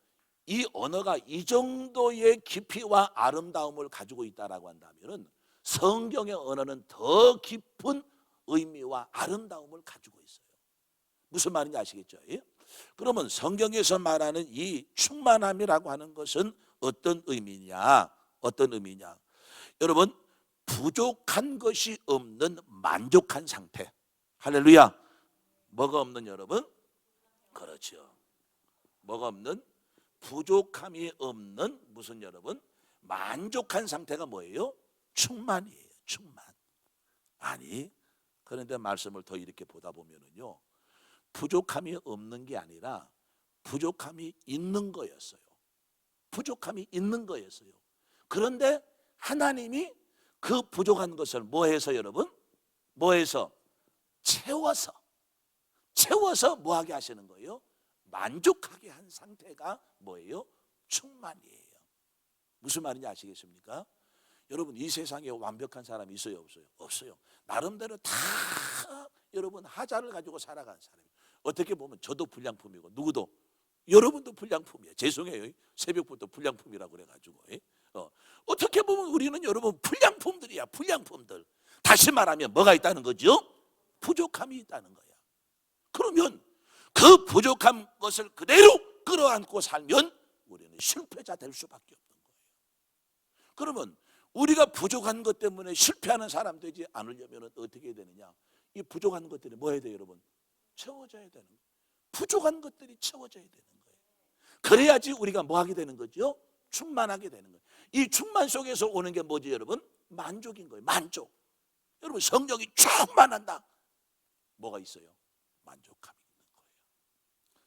이 언어가 이 정도의 깊이와 아름다움을 가지고 있다라고 한다면 성경의 언어는 더 깊은 의미와 아름다움을 가지고 있어요. 무슨 말인지 아시겠죠? 예? 그러면 성경에서 말하는 이 충만함이라고 하는 것은 어떤 의미냐? 어떤 의미냐? 여러분 부족한 것이 없는 만족한 상태. 할렐루야. 뭐가 없는 여러분? 그렇죠. 뭐가 없는? 부족함이 없는 무슨 여러분? 만족한 상태가 뭐예요? 충만이에요. 충만. 아니, 그런데 말씀을 더 이렇게 보다 보면은요, 부족함이 없는 게 아니라 부족함이 있는 거였어요. 부족함이 있는 거였어요. 그런데 하나님이 그 부족한 것을 뭐 해서 여러분? 뭐 해서? 채워서 뭐 하게 하시는 거예요? 만족하게 한 상태가 뭐예요? 충만이에요. 무슨 말인지 아시겠습니까? 여러분, 이 세상에 완벽한 사람이 있어요, 없어요? 없어요. 나름대로 다 여러분 하자를 가지고 살아가는 사람이에요. 어떻게 보면 저도 불량품이고 누구도, 여러분도 불량품이에요. 죄송해요. 새벽부터 불량품이라고 그래가지고 어떻게 보면 우리는 여러분 불량품들이야. 불량품들. 다시 말하면 뭐가 있다는 거죠? 부족함이 있다는 거야. 그러면 그 부족한 것을 그대로 끌어안고 살면 우리는 실패자 될 수밖에 없는 거예요. 그러면 우리가 부족한 것 때문에 실패하는 사람 되지 않으려면 어떻게 해야 되느냐? 이 부족한 것들이 뭐 해야 돼요, 여러분? 채워져야 되는 거예요. 부족한 것들이 채워져야 되는 거예요. 그래야지 우리가 뭐 하게 되는 거죠? 충만하게 되는 거예요. 이 충만 속에서 오는 게 뭐지, 여러분? 만족인 거예요. 만족. 여러분, 성령이 충만한다. 뭐가 있어요? 만족함이 있는 거예요.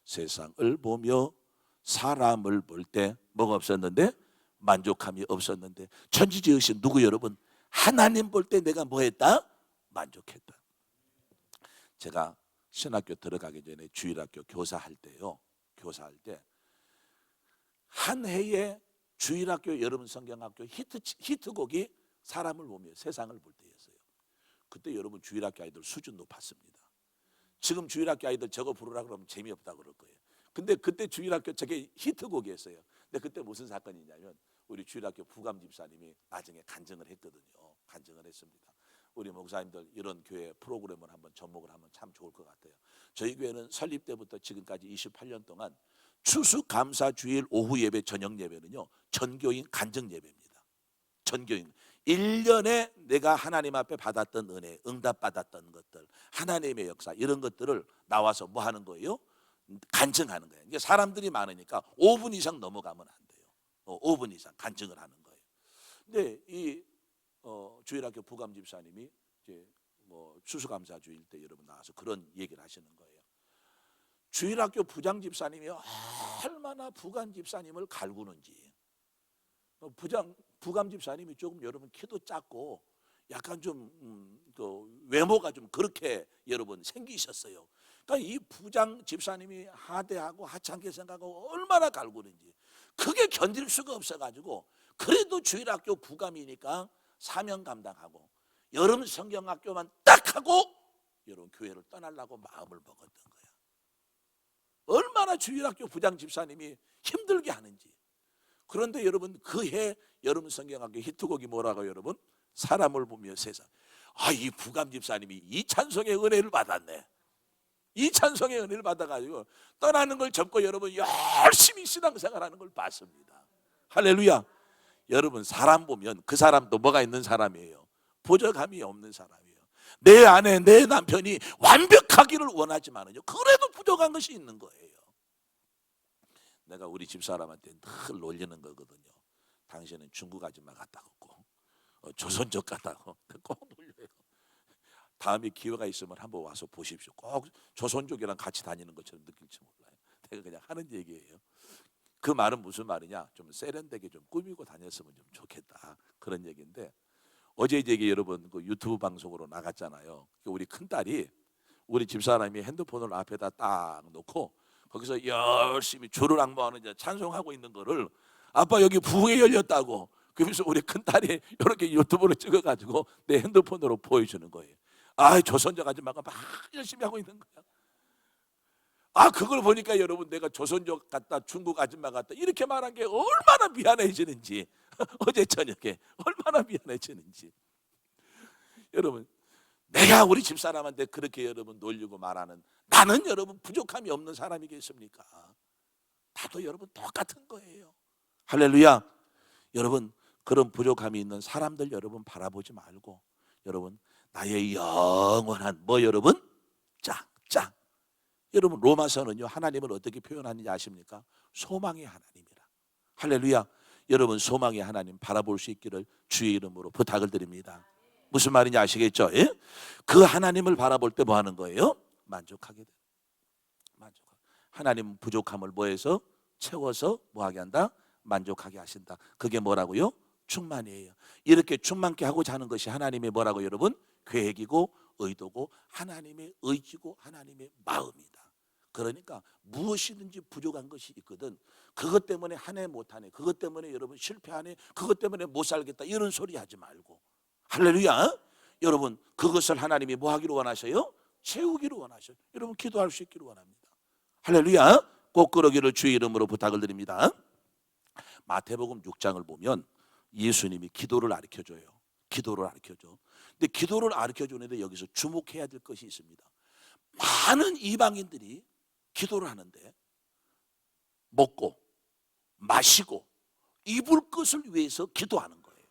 세상을 보며 사람을 볼 때 뭐가 없었는데? 만족함이 없었는데, 천지지으신 누구 여러분? 하나님 볼 때 내가 뭐 했다? 만족했다. 제가 신학교 들어가기 전에 주일학교 교사할 때요, 교사할 때 한 해에 주일학교 여러분 성경학교 히트곡이 사람을 보며 세상을 볼 때였어요. 그때 여러분 주일학교 아이들 수준 높았습니다. 지금 주일학교 아이들 저거 부르라 그러면 재미없다 그럴 거예요. 근데 그때 주일학교 저게 히트곡이었어요. 근데 그때 무슨 사건이 있냐면 우리 주일학교 부감 집사님이 나중에 간증을 했거든요. 간증을 했습니다. 우리 목사님들 이런 교회 프로그램을 한번 접목을 하면 참 좋을 것 같아요. 저희 교회는 설립 때부터 지금까지 28년 동안 추수감사 주일 오후 예배 저녁 예배는요, 전교인 간증 예배입니다. 전교인 1년에 내가 하나님 앞에 받았던 은혜, 응답받았던 것들, 하나님의 역사 이런 것들을 나와서 뭐 하는 거예요? 간증하는 거예요. 이게 사람들이 많으니까 5분 이상 넘어가면 안 돼요. 5분 이상 간증을 하는 거예요. 근데 이 주일학교 부감 집사님이 이제 뭐 추수감사 주일 때 여러분 나와서 그런 얘기를 하시는 거예요. 주일학교 부장 집사님이 얼마나 부감 집사님을 갈구는지. 부감 집사님이 조금 여러분 키도 작고 약간 좀 외모가 좀 그렇게 여러분 생기셨어요. 그러니까 이 부장 집사님이 하대하고 하찮게 생각하고 얼마나 갈구는지 그게 견딜 수가 없어가지고, 그래도 주일학교 부감이니까 사명 감당하고 여름 성경학교만 딱 하고 여러분 교회를 떠나려고 마음을 먹었던 거야. 얼마나 주일학교 부장 집사님이 힘들게 하는지. 그런데 여러분 그해 여름 성경학교 히트곡이 뭐라고 여러분? 사람을 보며 세상. 이 부감 집사님이 이 찬송의 은혜를 받았네. 이 찬송의 은혜를 받아가지고 떠나는 걸 접고 여러분 열심히 신앙생활하는 걸 봤습니다. 할렐루야. 여러분 사람 보면 그 사람도 뭐가 있는 사람이에요? 부족함이 없는 사람이에요. 내 아내 내 남편이 완벽하기를 원하지만은요, 그래도 부족한 것이 있는 거예요. 내가 우리 집사람한테 늘 놀리는 거거든요. 당신은 중국 아줌마 같다고, 조선족 같다고 꼭 놀려요. 다음에 기회가 있으면 한번 와서 보십시오. 꼭 조선족이랑 같이 다니는 것처럼 느낄지 몰라요. 내가 그냥 하는 얘기예요. 그 말은 무슨 말이냐? 좀 세련되게 좀 꾸미고 다녔으면 좀 좋겠다, 그런 얘기인데, 어제 이제 여러분 그 유튜브 방송으로 나갔잖아요. 우리 큰딸이 우리 집사람이 핸드폰을 앞에다 딱 놓고 거기서 열심히 주를 악모하는 찬송하고 있는 거를, 아빠 여기 부흥회 열렸다고, 그러면서 우리 큰딸이 이렇게 유튜브로 찍어가지고 내 핸드폰으로 보여주는 거예요. 조선족 아줌마가 막 열심히 하고 있는 거야. 그걸 보니까 여러분 내가 조선족 같다, 중국 아줌마 같다 이렇게 말한 게 얼마나 미안해지는지 어제 저녁에 얼마나 미안해지는지. 여러분 내가 우리 집사람한테 그렇게 여러분 놀리고 말하는, 나는 여러분 부족함이 없는 사람이겠습니까? 나도 여러분 똑같은 거예요. 할렐루야. 여러분 그런 부족함이 있는 사람들 여러분 바라보지 말고 여러분 나의 영원한 뭐 여러분 짝 여러분 로마서는요 하나님을 어떻게 표현하는지 아십니까? 소망의 하나님이라. 할렐루야. 여러분 소망의 하나님 바라볼 수 있기를 주의 이름으로 부탁을 드립니다. 무슨 말인지 아시겠죠? 예? 그 하나님을 바라볼 때 뭐 하는 거예요? 만족하게 돼요. 하나님 부족함을 뭐해서 채워서 뭐하게 한다? 만족하게 하신다. 그게 뭐라고요? 충만이에요. 이렇게 충만케 하고자 하는 것이 하나님의 뭐라고 여러분? 계획이고 의도고 하나님의 의지고 하나님의 마음이다. 그러니까 무엇이든지 부족한 것이 있거든 그것 때문에 한 해 못하네, 그것 때문에 여러분 실패하네, 그것 때문에 못 살겠다 이런 소리 하지 말고 할렐루야. 여러분 그것을 하나님이 뭐 하기를 원하셔요? 채우기를 원하셔요. 여러분 기도할 수 있기를 원합니다. 할렐루야. 꼭 그러기를 주의 이름으로 부탁을 드립니다. 마태복음 6장을 보면 예수님이 기도를 가르쳐줘요. 기도를 가르쳐줘. 근데 기도를 가르쳐주는데 여기서 주목해야 될 것이 있습니다. 많은 이방인들이 기도를 하는데 먹고 마시고 입을 것을 위해서 기도하는 거예요.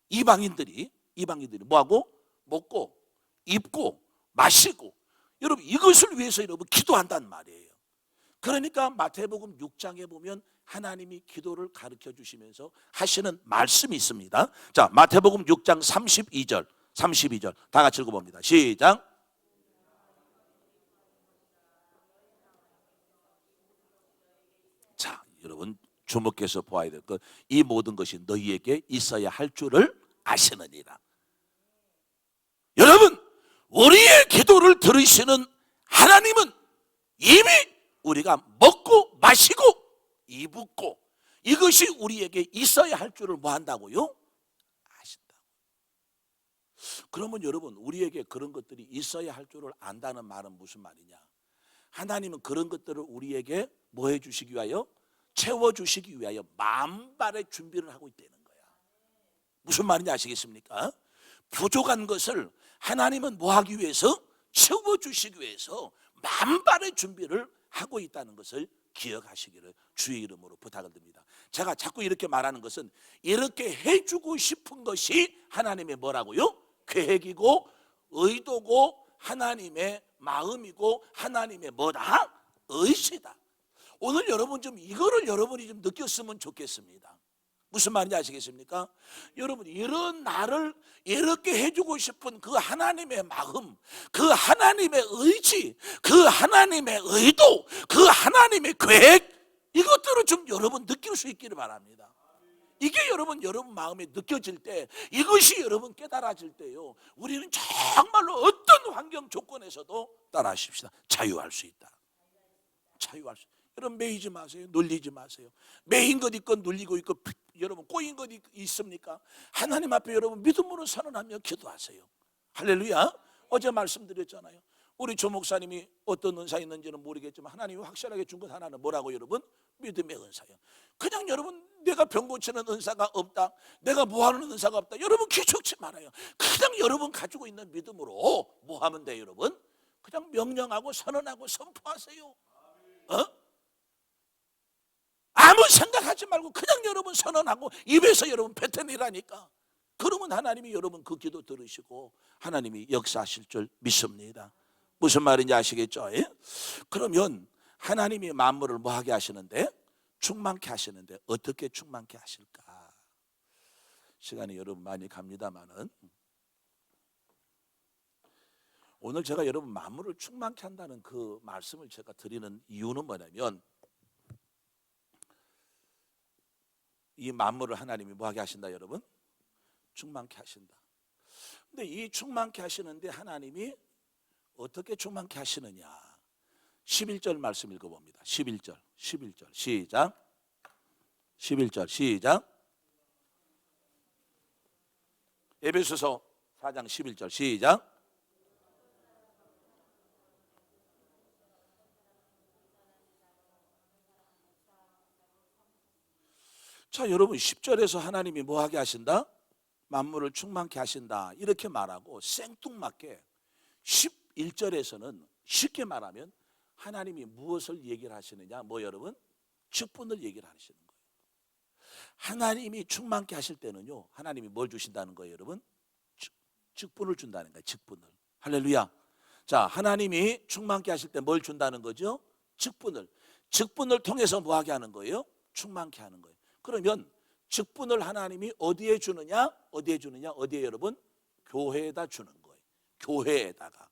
이방인들이 뭐하고? 먹고 입고 마시고 여러분 이것을 위해서 여러분 기도한다는 말이에요. 그러니까 마태복음 6장에 보면 하나님이 기도를 가르쳐 주시면서 하시는 말씀이 있습니다. 자, 마태복음 6장 32절 다 같이 읽어봅니다. 시작. 자, 여러분 주목해서 보아야 될 것, 이 모든 것이 너희에게 있어야 할 줄을 아시느니라. 여러분 우리의 기도를 들으시는 하나님은 이미 우리가 먹고 마시고 입고 이것이 우리에게 있어야 할 줄을 뭐 한다고요? 아신다고. 그러면 여러분 우리에게 그런 것들이 있어야 할 줄을 안다는 말은 무슨 말이냐? 하나님은 그런 것들을 우리에게 뭐 해주시기 위하여? 채워주시기 위하여 만발의 준비를 하고 있다는 거야. 무슨 말인지 아시겠습니까? 부족한 것을 하나님은 뭐 하기 위해서? 채워주시기 위해서 만발의 준비를 하고 있다는 것을 기억하시기를 주의 이름으로 부탁을 드립니다. 제가 자꾸 이렇게 말하는 것은 이렇게 해주고 싶은 것이 하나님의 뭐라고요? 계획이고 의도고 하나님의 마음이고 하나님의 뭐다? 의지다. 오늘 여러분 좀 이거를 여러분이 좀 느꼈으면 좋겠습니다. 무슨 말인지 아시겠습니까? 여러분 이런 나를 이렇게 해주고 싶은 그 하나님의 마음, 그 하나님의 의지, 그 하나님의 의도, 그 하나님의 계획 이것들을 좀 여러분 느낄 수 있기를 바랍니다. 이게 여러분 마음에 느껴질 때 이것이 여러분 깨달아질 때요 우리는 정말로 어떤 환경 조건에서도 따라하십시다. 자유할 수 있다. 자유할 수 있다. 여러분 매이지 마세요. 놀리지 마세요. 매인 것 있건 놀리고 있고 여러분 꼬인 것 있습니까? 하나님 앞에 여러분 믿음으로 선언하며 기도하세요. 할렐루야. 어제 말씀드렸잖아요. 우리 조 목사님이 어떤 은사 있는지는 모르겠지만 하나님이 확실하게 준 것 하나는 뭐라고 여러분? 믿음의 은사예요. 그냥 여러분 내가 병 고치는 은사가 없다, 내가 뭐하는 은사가 없다 여러분 기죽지 말아요. 그냥 여러분 가지고 있는 믿음으로 뭐 하면 돼요 여러분? 그냥 명령하고 선언하고 선포하세요. 아무 생각하지 말고 그냥 여러분 선언하고 입에서 여러분 뱉어내라니까. 그러면 하나님이 여러분 그 기도 들으시고 하나님이 역사하실 줄 믿습니다. 무슨 말인지 아시겠죠? 예? 그러면 하나님이 만물을 뭐하게 하시는데? 충만케 하시는데 어떻게 충만케 하실까? 시간이 여러분 많이 갑니다마는 오늘 제가 여러분 만물을 충만케 한다는 그 말씀을 제가 드리는 이유는 뭐냐면 이 만물을 하나님이 뭐하게 하신다 여러분? 충만케 하신다. 근데 이 충만케 하시는데 하나님이 어떻게 충만케 하시느냐? 11절 말씀 읽어봅니다. 11절 시작. 11절 시작. 에베소서 4장 11절 시작. 자 여러분 10절에서 하나님이 뭐하게 하신다? 만물을 충만케 하신다 이렇게 말하고 생뚱맞게 11절에서는 쉽게 말하면 하나님이 무엇을 얘기를 하시느냐? 뭐 여러분? 직분을 얘기를 하시는 거예요. 하나님이 충만케 하실 때는요, 하나님이 뭘 주신다는 거예요, 여러분? 직분을 준다는 거예요. 직분을. 할렐루야. 자, 하나님이 충만케 하실 때 뭘 준다는 거죠? 직분을 통해서 뭐 하게 하는 거예요? 충만케 하는 거예요. 그러면 직분을 하나님이 어디에 주느냐? 어디에 여러분? 교회에다 주는 거예요. 교회에다가.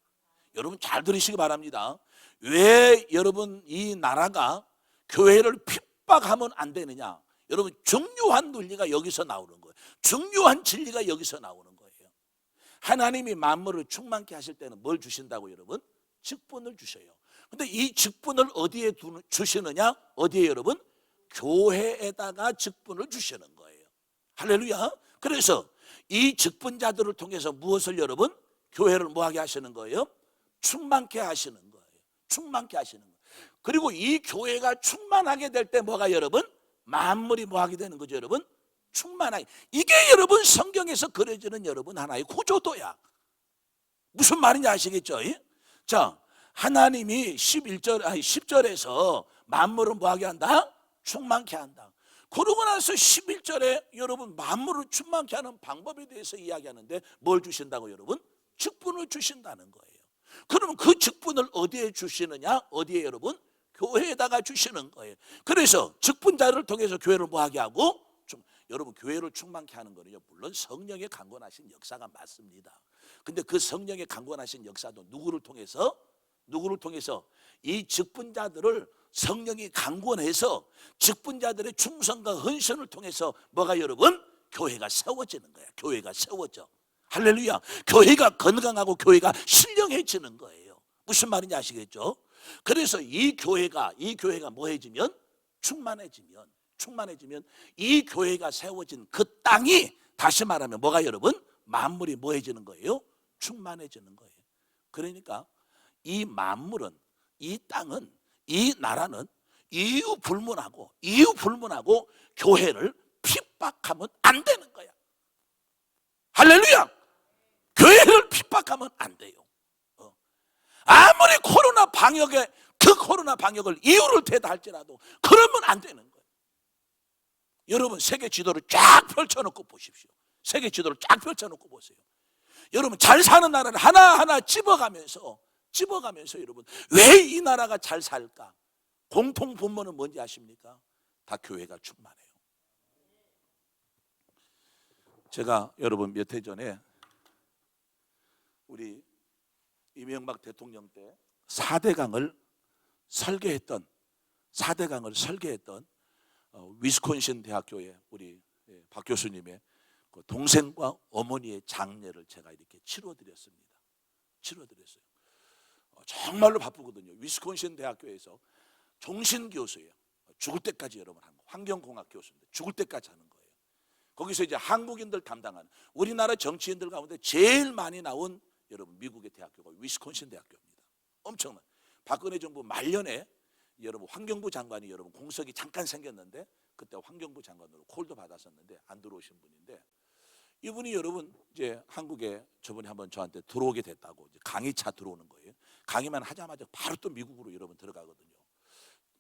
여러분 잘 들으시기 바랍니다. 왜 여러분 이 나라가 교회를 핍박하면 안 되느냐? 여러분 중요한 논리가 여기서 나오는 거예요. 중요한 진리가 여기서 나오는 거예요. 하나님이 만물을 충만케 하실 때는 뭘 주신다고 여러분? 직분을 주셔요. 근데 이 직분을 어디에 주시느냐? 어디에 여러분? 교회에다가 직분을 주시는 거예요. 할렐루야. 그래서 이 직분자들을 통해서 무엇을 여러분? 교회를 뭐하게 하시는 거예요? 충만케 하시는 거예요. 충만케 하시는 거예요. 그리고 이 교회가 충만하게 될 때 뭐가 여러분? 만물이 뭐하게 되는 거죠 여러분? 충만하게. 이게 여러분 성경에서 그려지는 여러분 하나의 구조도야. 무슨 말인지 아시겠죠? 자, 하나님이 10절에서 만물을 뭐하게 한다? 충만케 한다. 그러고 나서 11절에 여러분 만물을 충만케 하는 방법에 대해서 이야기하는데 뭘 주신다고 여러분? 직분을 주신다는 거예요. 그러면 그 직분을 어디에 주시느냐? 어디에 여러분? 교회에다가 주시는 거예요. 그래서 직분자를 통해서 교회를 뭐하게 하고 여러분 교회를 충만케 하는 거는요, 물론 성령의 강권하신 역사가 맞습니다. 근데 그 성령의 강권하신 역사도 누구를 통해서 이 직분자들을 성령이 강권해서 직분자들의 충성과 헌신을 통해서 뭐가 여러분? 교회가 세워지는 거야. 교회가 세워져. 할렐루야. 교회가 건강하고 교회가 신령해지는 거예요. 무슨 말인지 아시겠죠? 그래서 이 교회가 뭐해지면? 충만해지면 이 교회가 세워진 그 땅이 다시 말하면 뭐가 여러분? 만물이 뭐해지는 거예요? 충만해지는 거예요. 그러니까 이 만물은, 이 땅은, 이 나라는 이유 불문하고 교회를 핍박하면 안 되는 거야. 할렐루야. 교회를 핍박하면 안 돼요. 아무리 코로나 방역을 이유를 대다 할지라도 그러면 안 되는 거예요. 여러분 세계 지도를 쫙 펼쳐놓고 보십시오. 세계 지도를 쫙 펼쳐놓고 보세요. 여러분 잘 사는 나라를 하나하나 집어가면서 여러분 왜 이 나라가 잘 살까? 공통 분모는 뭔지 아십니까? 다 교회가 충만해요. 제가 여러분 몇 해 전에 우리 이명박 대통령 때 4대강을 설계했던 위스콘신 대학교의 우리 박 교수님의 그 동생과 어머니의 장례를 제가 이렇게 치러드렸습니다. 정말로 바쁘거든요. 위스콘신 대학교에서 종신 교수예요. 죽을 때까지 여러분 한 거. 환경공학 교수인데 죽을 때까지 하는 거예요. 거기서 이제 한국인들 담당하는 우리나라 정치인들 가운데 제일 많이 나온 여러분 미국의 대학교가 위스콘신 대학교입니다. 엄청난. 박근혜 정부 말년에 여러분 환경부 장관이 여러분 공석이 잠깐 생겼는데 그때 환경부 장관으로 콜도 받았었는데 안 들어오신 분인데 이분이 여러분 이제 한국에 저번에 한번 저한테 들어오게 됐다고 이제 강의차 들어오는 거예요. 강의만 하자마자 바로 또 미국으로 여러분 들어가거든요.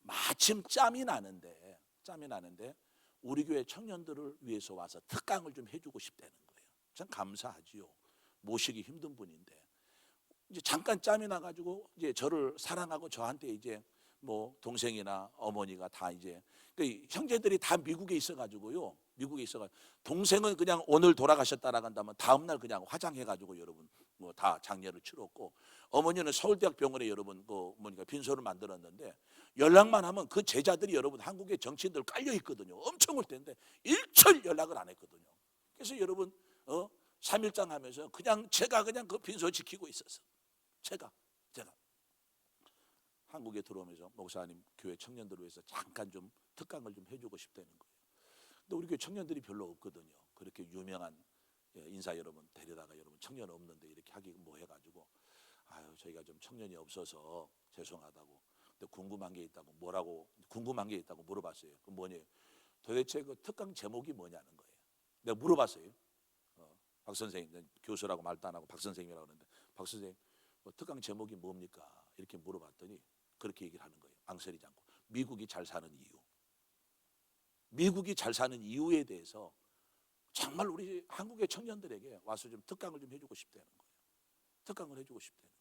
마침 짬이 나는데 우리 교회 청년들을 위해서 와서 특강을 좀 해주고 싶다는 거예요. 참 감사하지요. 모시기 힘든 분인데 이제 잠깐 짬이 나가지고 이제 저를 사랑하고 저한테 이제 뭐 동생이나 어머니가 다 이제 그러니까 형제들이 다 미국에 있어가지고요. 동생은 그냥 오늘 돌아가셨다라고 한다면 다음날 그냥 화장해가지고 여러분 뭐 다 장례를 치렀고 어머니는 서울대학병원에 여러분 그 어머니가 빈소를 만들었는데 연락만 하면 그 제자들이 여러분 한국의 정치인들 깔려 있거든요. 엄청 올 텐데 일절 연락을 안 했거든요. 그래서 여러분 3일장 하면서 제가 그 빈소 지키고 있었어. 제가 한국에 들어오면서 목사님 교회 청년들을 위해서 잠깐 좀 특강을 좀 해주고 싶다는 거예요. 근데 우리 교회 청년들이 별로 없거든요. 그렇게 유명한 인사 여러분 데려다가 여러분 청년 없는데 이렇게 하기 뭐 해가지고 저희가 좀 청년이 없어서 죄송하다고. 근데 궁금한 게 있다고 물어봤어요. 그 뭐냐? 도대체 그 특강 제목이 뭐냐는 거예요. 내가 물어봤어요. 박 선생님 교수라고 말도 안 하고 박 선생님이라고 그러는데 박 선생님 특강 제목이 뭡니까? 이렇게 물어봤더니 그렇게 얘기를 하는 거예요. 앙설이지 않고 미국이 잘 사는 이유. 미국이 잘 사는 이유에 대해서 정말 우리 한국의 청년들에게 와서 좀 특강을 좀 해주고 싶다는 거예요. 특강을 해주고 싶다는 거예요.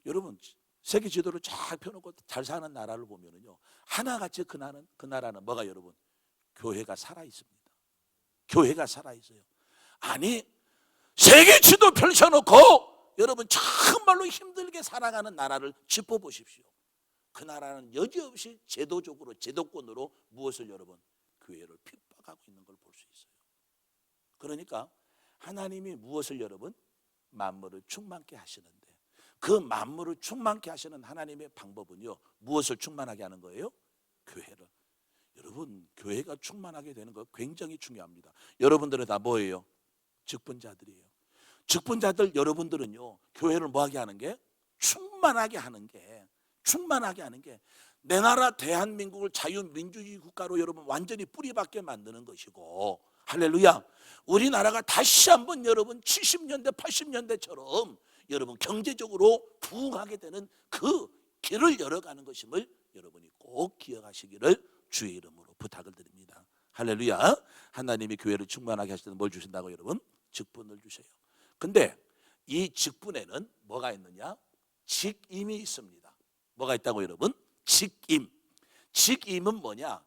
여러분, 세계 지도를 쫙 펴놓고 잘 사는 나라를 보면은요, 하나같이 그 나라는 뭐가 여러분? 교회가 살아 있습니다. 교회가 살아 있어요. 아니, 세계 지도 펼쳐놓고 여러분 정말로 힘들게 살아가는 나라를 짚어보십시오. 그 나라는 여지없이 제도적으로, 제도권으로 무엇을 여러분? 교회를 핍박하고 있는 걸 볼 수 있어요. 그러니까 하나님이 무엇을 여러분? 만물을 충만케 하시는데, 그 만물을 충만케 하시는 하나님의 방법은요, 무엇을 충만하게 하는 거예요? 교회를. 여러분, 교회가 충만하게 되는 거 굉장히 중요합니다. 여러분들은 다 뭐예요? 직분자들이에요. 직분자들 여러분들은요, 교회를 뭐하게 하는 게? 충만하게 하는 게, 충만하게 하는 게 내 나라 대한민국을 자유민주주의 국가로 여러분 완전히 뿌리박게 만드는 것이고, 할렐루야, 우리나라가 다시 한번 여러분 70년대 80년대처럼 여러분 경제적으로 부흥하게 되는 그 길을 열어가는 것임을 여러분이 꼭 기억하시기를 주의 이름으로 부탁을 드립니다. 할렐루야. 하나님이 교회를 충만하게 하실 때는 뭘 주신다고 여러분? 직분을 주셔요. 근데 이 직분에는 뭐가 있느냐? 직임이 있습니다. 뭐가 있다고 여러분? 직임. 직임은 뭐냐?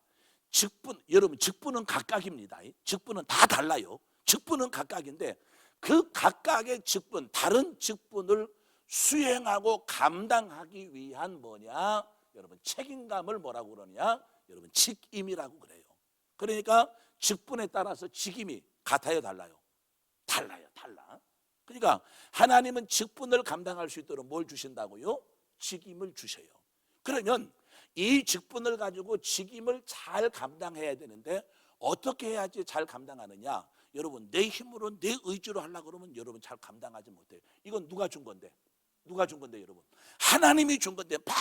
직분, 여러분 직분은 각각입니다. 직분은 다 달라요. 직분은 각각인데 그 각각의 직분, 다른 직분을 수행하고 감당하기 위한 뭐냐? 여러분 책임감을 뭐라고 그러냐? 여러분 직임이라고 그래요. 그러니까 직분에 따라서 직임이 같아요, 달라요? 달라요, 달라. 그러니까 하나님은 직분을 감당할 수 있도록 뭘 주신다고요? 직임을 주셔요. 그러면 이 직분을 가지고 직임을 잘 감당해야 되는데 어떻게 해야지 잘 감당하느냐? 여러분 내 힘으로 내 의지로 하려고 그러면 여러분 잘 감당하지 못해요. 이건 누가 준 건데? 누가 준 건데 여러분? 하나님이 준 건데 막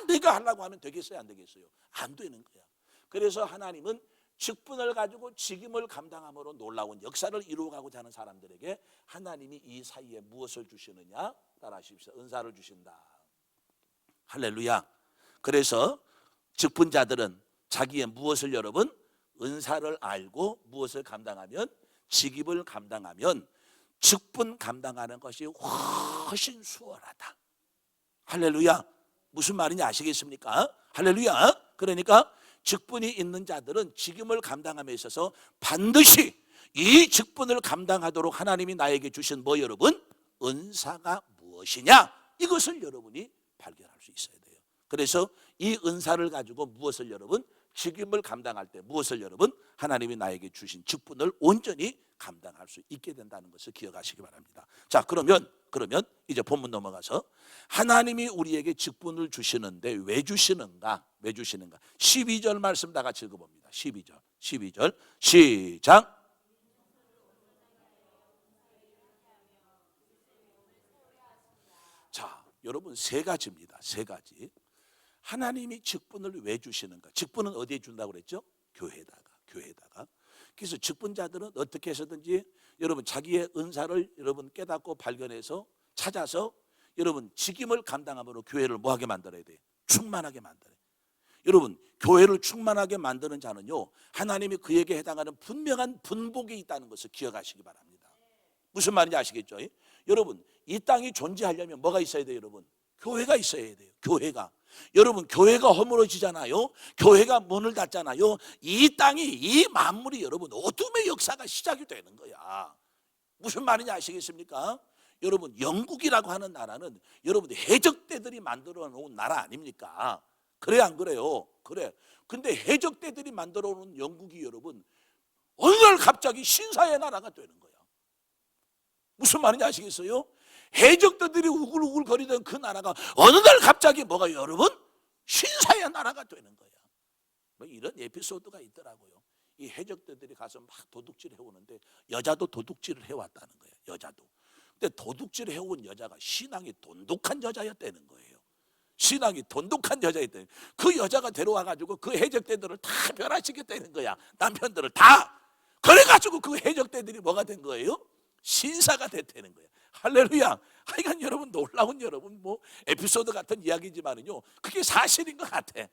내가 하려고 하면 되겠어요, 안 되겠어요? 안 되는 거야. 그래서 하나님은 직분을 가지고 직임을 감당함으로 놀라운 역사를 이루어가고자 하는 사람들에게 하나님이 이 사이에 무엇을 주시느냐? 따라하십시오. 은사를 주신다. 할렐루야. 그래서 직분자들은 자기의 무엇을 여러분? 은사를 알고 무엇을 감당하면? 직임을 감당하면 직분 감당하는 것이 훨씬 수월하다. 할렐루야. 무슨 말인지 아시겠습니까? 할렐루야. 그러니까 직분이 있는 자들은 직임을 감당함에 있어서 반드시 이 직분을 감당하도록 하나님이 나에게 주신 뭐 여러분? 은사가 무엇이냐? 이것을 여러분이 발견할 수 있어야 돼요. 그래서 이 은사를 가지고 무엇을 여러분? 직임을 감당할 때 무엇을 여러분? 하나님이 나에게 주신 직분을 온전히 감당할 수 있게 된다는 것을 기억하시기 바랍니다. 자, 그러면 이제 본문 넘어가서 하나님이 우리에게 직분을 주시는데 왜 주시는가? 왜 주시는가? 12절 말씀 다 같이 읽어봅니다. 12절 시작. 자, 여러분 세 가지입니다. 세 가지. 하나님이 직분을 왜 주시는가? 직분은 어디에 준다고 그랬죠? 교회에다가. 그래서 직분자들은 어떻게 해서든지 여러분 자기의 은사를 여러분 깨닫고 발견해서 찾아서 여러분 직임을 감당함으로 교회를 뭐하게 만들어야 돼요? 충만하게 만들어요. 여러분 교회를 충만하게 만드는 자는요, 하나님이 그에게 해당하는 분명한 분복이 있다는 것을 기억하시기 바랍니다. 무슨 말인지 아시겠죠? 여러분 이 땅이 존재하려면 뭐가 있어야 돼요, 여러분? 교회가 있어야 돼요. 교회가. 여러분 교회가 허물어지잖아요. 교회가 문을 닫잖아요. 이 땅이, 이 만물이 여러분 어둠의 역사가 시작이 되는 거야. 무슨 말인지 아시겠습니까? 여러분 영국이라고 하는 나라는 여러분 해적대들이 만들어 놓은 나라 아닙니까? 그래 안 그래요? 그래. 근데 해적대들이 만들어 놓은 영국이 여러분 어느 날 갑자기 신사의 나라가 되는 거야. 무슨 말인지 아시겠어요? 해적들이 우글우글 거리던 그 나라가 어느 날 갑자기 뭐가 여러분? 신사의 나라가 되는 거야. 뭐 이런 에피소드가 있더라고요. 이 해적들이 가서 막 도둑질을 해오는데 여자도 도둑질을 해왔다는 거예요. 여자도. 근데 도둑질을 해온 여자가 신앙이 돈독한 여자였다는 거예요. 신앙이 돈독한 여자였다는 거예요. 그 여자가 데려와가지고 그 해적대들을 다 멸하시겠다는 거야. 남편들을 다. 그래가지고 그 해적대들이 뭐가 된 거예요? 신사가 됐다는 거예요. 할렐루야. 하여간 여러분 놀라운 여러분 뭐 에피소드 같은 이야기지만은요, 그게 사실인 것 같아.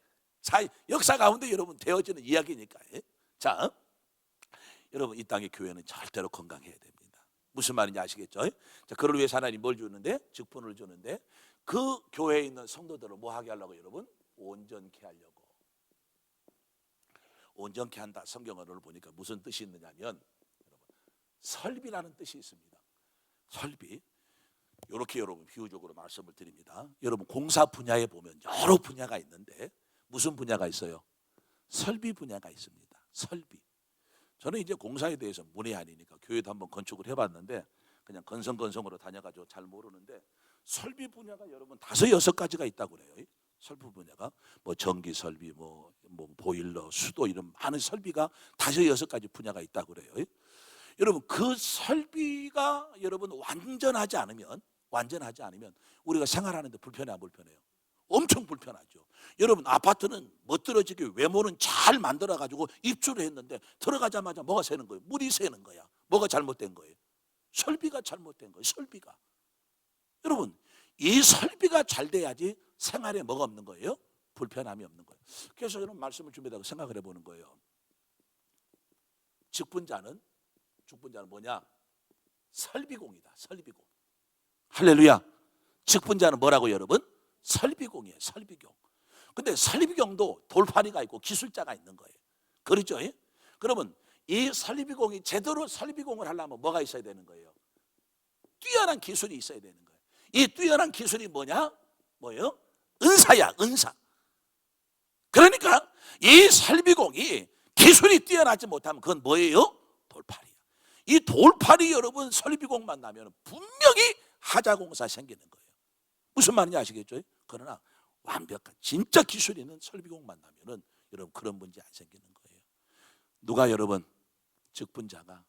역사 가운데 여러분 되어지는 이야기니까요. 자, 여러분 이 땅의 교회는 절대로 건강해야 됩니다. 무슨 말인지 아시겠죠? 자, 그를 위해서 하나님 뭘 주는데? 직분을 주는데 그 교회에 있는 성도들을 뭐 하게 하려고 여러분? 온전케 하려고. 온전케 한다. 성경어를 보니까 무슨 뜻이 있느냐면 여러분, 설비라는 뜻이 있습니다. 설비. 이렇게 여러분 비유적으로 말씀을 드립니다. 여러분 공사 분야에 보면 여러 분야가 있는데 무슨 분야가 있어요? 설비 분야가 있습니다. 설비. 저는 이제 공사에 대해서 문외한이니까 교회도 한번 건축을 해봤는데 그냥 건성건성으로 다녀가지고 잘 모르는데 설비 분야가 여러분 5, 6가지가 있다고 그래요. 설비 분야가 뭐 전기 설비, 뭐 보일러, 수도 이런 많은 설비가 5, 6가지 분야가 있다고 그래요. 여러분 그 설비가 여러분 완전하지 않으면 우리가 생활하는데 불편해 안 불편해요? 엄청 불편하죠. 여러분 아파트는 멋들어지게 외모는 잘 만들어 가지고 입주를 했는데 들어가자마자 뭐가 새는 거예요? 물이 새는 거야. 뭐가 잘못된 거예요? 설비가 잘못된 거예요. 설비가. 여러분 이 설비가 잘 돼야지 생활에 뭐가 없는 거예요? 불편함이 없는 거예요. 그래서 여러분 말씀을 준비하고 생각을 해보는 거예요. 직분자는 뭐냐? 설비공이다. 설비공. 할렐루야. 직분자는 뭐라고 여러분? 설비공이에요. 설비공. 근데 설비공도 돌파리가 있고 기술자가 있는 거예요. 그렇죠? 그러면 이 설비공이 제대로 설비공을 하려면 뭐가 있어야 되는 거예요? 뛰어난 기술이 있어야 되는 거예요. 이 뛰어난 기술이 뭐냐? 뭐예요? 은사야, 은사. 그러니까 이 설비공이 기술이 뛰어나지 못하면 그건 뭐예요? 돌파리야. 이 돌파리 여러분 설비공 만나면 분명히 하자공사 생기는 거예요. 무슨 말인지 아시겠죠? 그러나 완벽한 진짜 기술 있는 설비공 만나면은 여러분 그런 문제 안 생기는 거예요. 누가 여러분 직분자가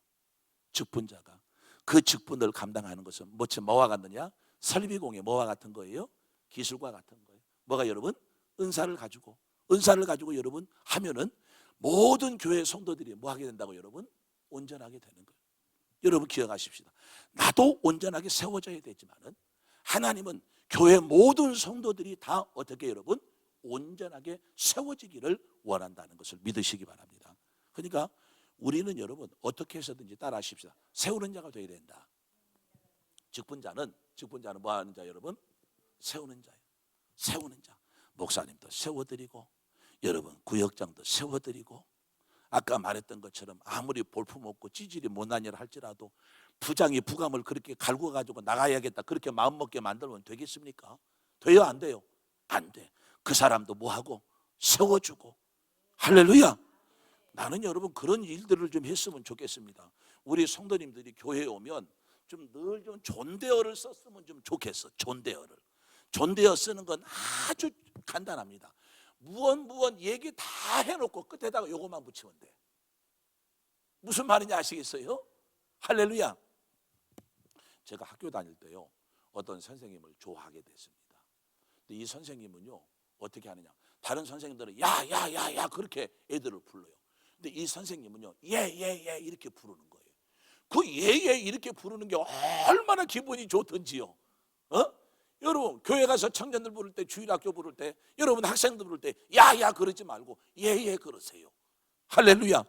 그 직분을 감당하는 것은 뭐와 같느냐? 설비공의 뭐와 같은 거예요? 기술과 같은 거예요. 뭐가 여러분? 은사를 가지고 여러분 하면은 모든 교회 성도들이 뭐 하게 된다고 여러분? 온전하게 되는 거예요. 여러분 기억하십시다. 나도 온전하게 세워져야 되지만은 하나님은 교회 모든 성도들이 다 어떻게 여러분? 온전하게 세워지기를 원한다는 것을 믿으시기 바랍니다. 그러니까 우리는 여러분 어떻게 해서든지 따라하십시다. 세우는 자가 되어야 된다. 직분자는 뭐 하는 자 여러분? 세우는 자예요. 세우는 자. 목사님도 세워드리고 여러분 구역장도 세워드리고 아까 말했던 것처럼 아무리 볼품없고 찌질이 못난 일을 할지라도 부장이 부감을 그렇게 갈고 가지고 나가야겠다 그렇게 마음먹게 만들면 되겠습니까? 돼요 안 돼요? 안 돼. 그 사람도 뭐하고? 세워주고. 할렐루야. 나는 여러분 그런 일들을 좀 했으면 좋겠습니다. 우리 성도님들이 교회에 오면 좀 늘 좀 존대어를 썼으면 좀 좋겠어. 존대어 쓰는 건 아주 간단합니다. 무언 얘기 다 해놓고 끝에다가 요것만 붙이면 돼. 무슨 말인지 아시겠어요? 할렐루야. 제가 학교 다닐 때요 어떤 선생님을 좋아하게 됐습니다. 근데 이 선생님은요 어떻게 하느냐? 다른 선생님들은 야야야야 그렇게 애들을 불러요. 근데 이 선생님은요 예예예 이렇게 부르는 거예요. 그 예예 이렇게 부르는 게 얼마나 기분이 좋던지요. 여러분 교회 가서 청년들 부를 때 주일학교 부를 때 여러분 학생들 부를 때 야야 그러지 말고 예예 그러세요. 할렐루야.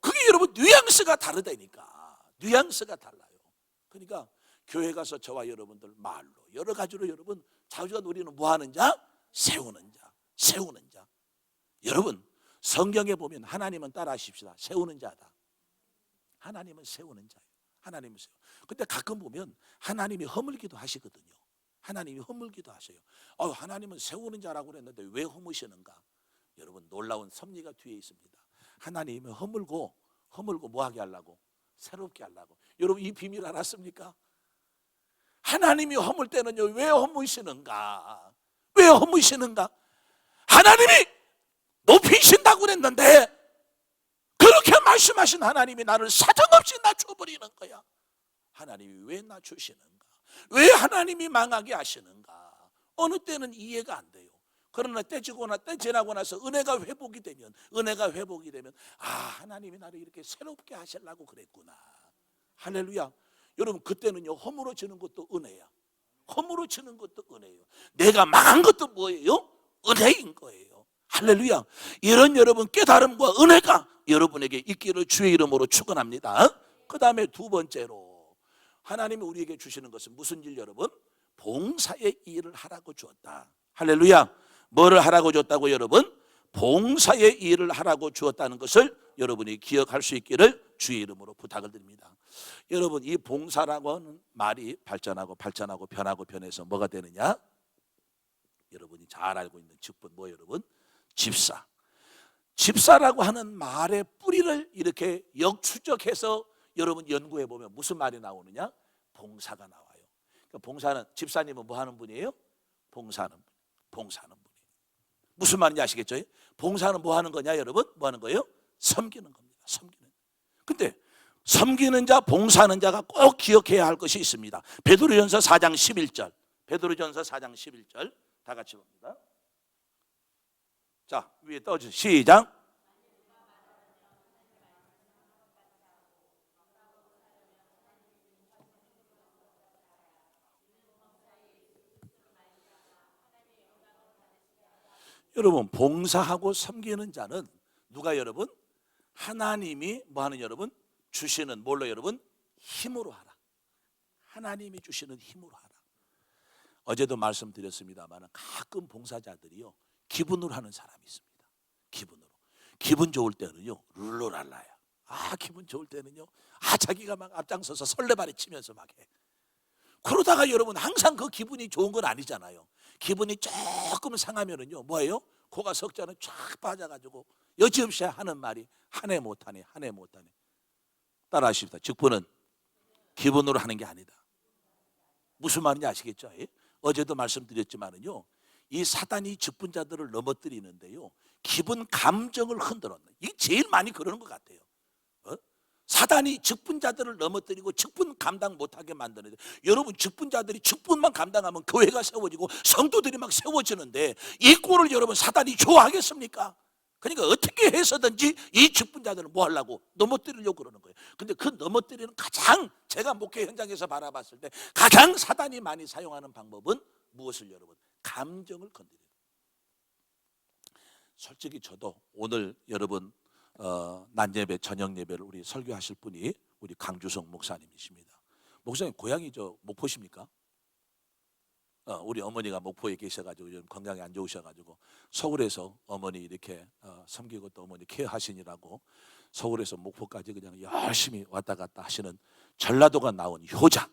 그게 여러분 뉘앙스가 다르다니까. 뉘앙스가 달라요. 그러니까 교회 가서 저와 여러분들 말로 여러 가지로 여러분 자주가 우리는 뭐 하는 자? 세우는 자. 여러분 성경에 보면 하나님은 따라하십시다. 세우는 자다. 하나님은 세우는 자예요. 하나님은 세워. 근데 가끔 보면 하나님이 허물기도 하시거든요. 하나님이 허물기도 하세요. 하나님은 세우는 자라고 그랬는데 왜 허무시는가? 여러분 놀라운 섭리가 뒤에 있습니다. 하나님은 허물고 뭐 하게 하려고? 새롭게 하려고. 여러분 이 비밀 알았습니까? 하나님이 허물 때는요 왜 허무시는가? 왜 허무시는가? 하나님이 높이신다고 그랬는데 그렇게 말씀하신 하나님이 나를 사정없이 낮춰버리는 거야. 하나님이 왜 낮추시는가? 왜 하나님이 망하게 하시는가? 어느 때는 이해가 안 돼요. 그러나 때 지나고 나서 은혜가 회복이 되면 하나님이 나를 이렇게 새롭게 하시려고 그랬구나. 할렐루야. 여러분 그때는요 허물어지는 것도 은혜야. 허물어지는 것도 은혜예요. 내가 망한 것도 뭐예요? 은혜인 거예요. 할렐루야. 이런 여러분 깨달음과 은혜가 여러분에게 있기를 주의 이름으로 축원합니다. 그 다음에 두 번째로 하나님이 우리에게 주시는 것은 무슨 일 여러분? 봉사의 일을 하라고 주었다. 할렐루야. 뭐를 하라고 줬다고 여러분? 봉사의 일을 하라고 주었다는 것을 여러분이 기억할 수 있기를 주의 이름으로 부탁을 드립니다. 여러분 이 봉사라고 하는 말이 발전하고 변하고 변해서 뭐가 되느냐? 여러분이 잘 알고 있는 직분 뭐 여러분? 집사. 집사라고 하는 말의 뿌리를 이렇게 역추적해서 여러분 연구해 보면 무슨 말이 나오느냐? 봉사가 나와요. 그러니까 봉사는 집사님은 뭐 하는 분이에요? 봉사하는 분이에요. 무슨 말인지 아시겠죠? 봉사는 뭐 하는 거냐 여러분? 뭐 하는 거예요? 섬기는 겁니다. 섬기는. 근데 섬기는 자, 봉사하는 자가 꼭 기억해야 할 것이 있습니다. 베드로전서 4장 11절. 베드로전서 4장 11절 다 같이 봅니다. 자, 위에 떠주세요. 시작. 여러분 봉사하고 섬기는 자는 누가 여러분? 하나님이 뭐하는 여러분? 주시는 뭘로 여러분? 힘으로 하라. 하나님이 주시는 힘으로 하라. 어제도 말씀드렸습니다만 가끔 봉사자들이요 기분으로 하는 사람이 있습니다. 기분으로. 기분 좋을 때는요 룰루랄라야. 기분 좋을 때는요 자기가 막 앞장서서 설레발에 치면서 막 해. 그러다가 여러분 항상 그 기분이 좋은 건 아니잖아요. 기분이 조금 상하면은요 뭐예요? 코가 석자는 쫙 빠져가지고 여지없이 하는 말이 한 해 못하네. 따라하십시다. 직분은 기분으로 하는 게 아니다. 무슨 말인지 아시겠죠? 어제도 말씀드렸지만은요 이 사단이 직분자들을 넘어뜨리는데요 기분 감정을 흔들었네. 이게 제일 많이 그러는 것 같아요. 사단이 직분자들을 넘어뜨리고 직분 감당 못하게 만드는데 여러분 직분자들이 직분만 감당하면 교회가 세워지고 성도들이 막 세워지는데 이 꼴을 여러분 사단이 좋아하겠습니까? 그러니까 어떻게 해서든지 이 직분자들을 뭐 하려고 넘어뜨리려고 그러는 거예요. 근데 그 넘어뜨리는 가장 제가 목회 현장에서 바라봤을 때 가장 사단이 많이 사용하는 방법은 무엇을 여러분? 감정을 건드려요. 솔직히 저도 오늘 여러분 낮 예배, 저녁 예배를 우리 설교하실 분이 우리 강주성 목사님이십니다. 목사님 고향이 저 목포십니까? 우리 어머니가 목포에 계셔가지고 요즘 건강이 안 좋으셔가지고 서울에서 어머니 이렇게 섬기고 또 어머니 케어하시느라고 서울에서 목포까지 그냥 열심히 왔다 갔다 하시는 전라도가 나온 효자.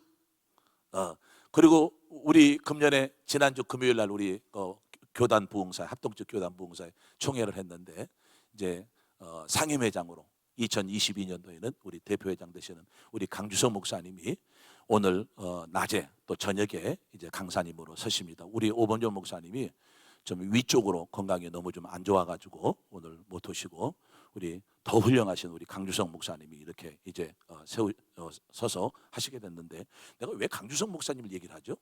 그리고 우리 금년에 지난주 금요일 날 우리 교단 부흥사 합동적 교단 부흥사에 총회를 했는데 이제 상임회장으로 2022년도에는 우리 대표회장 되시는 우리 강주성 목사님이 오늘 낮에 또 저녁에 이제 강사님으로 서십니다. 우리 오범조 목사님이 좀 위쪽으로 건강이 너무 좀 안 좋아가지고 오늘 못 오시고 우리 더 훌륭하신 우리 강주성 목사님이 이렇게 이제 서서 하시게 됐는데 내가 왜 강주성 목사님을 얘기를 하죠?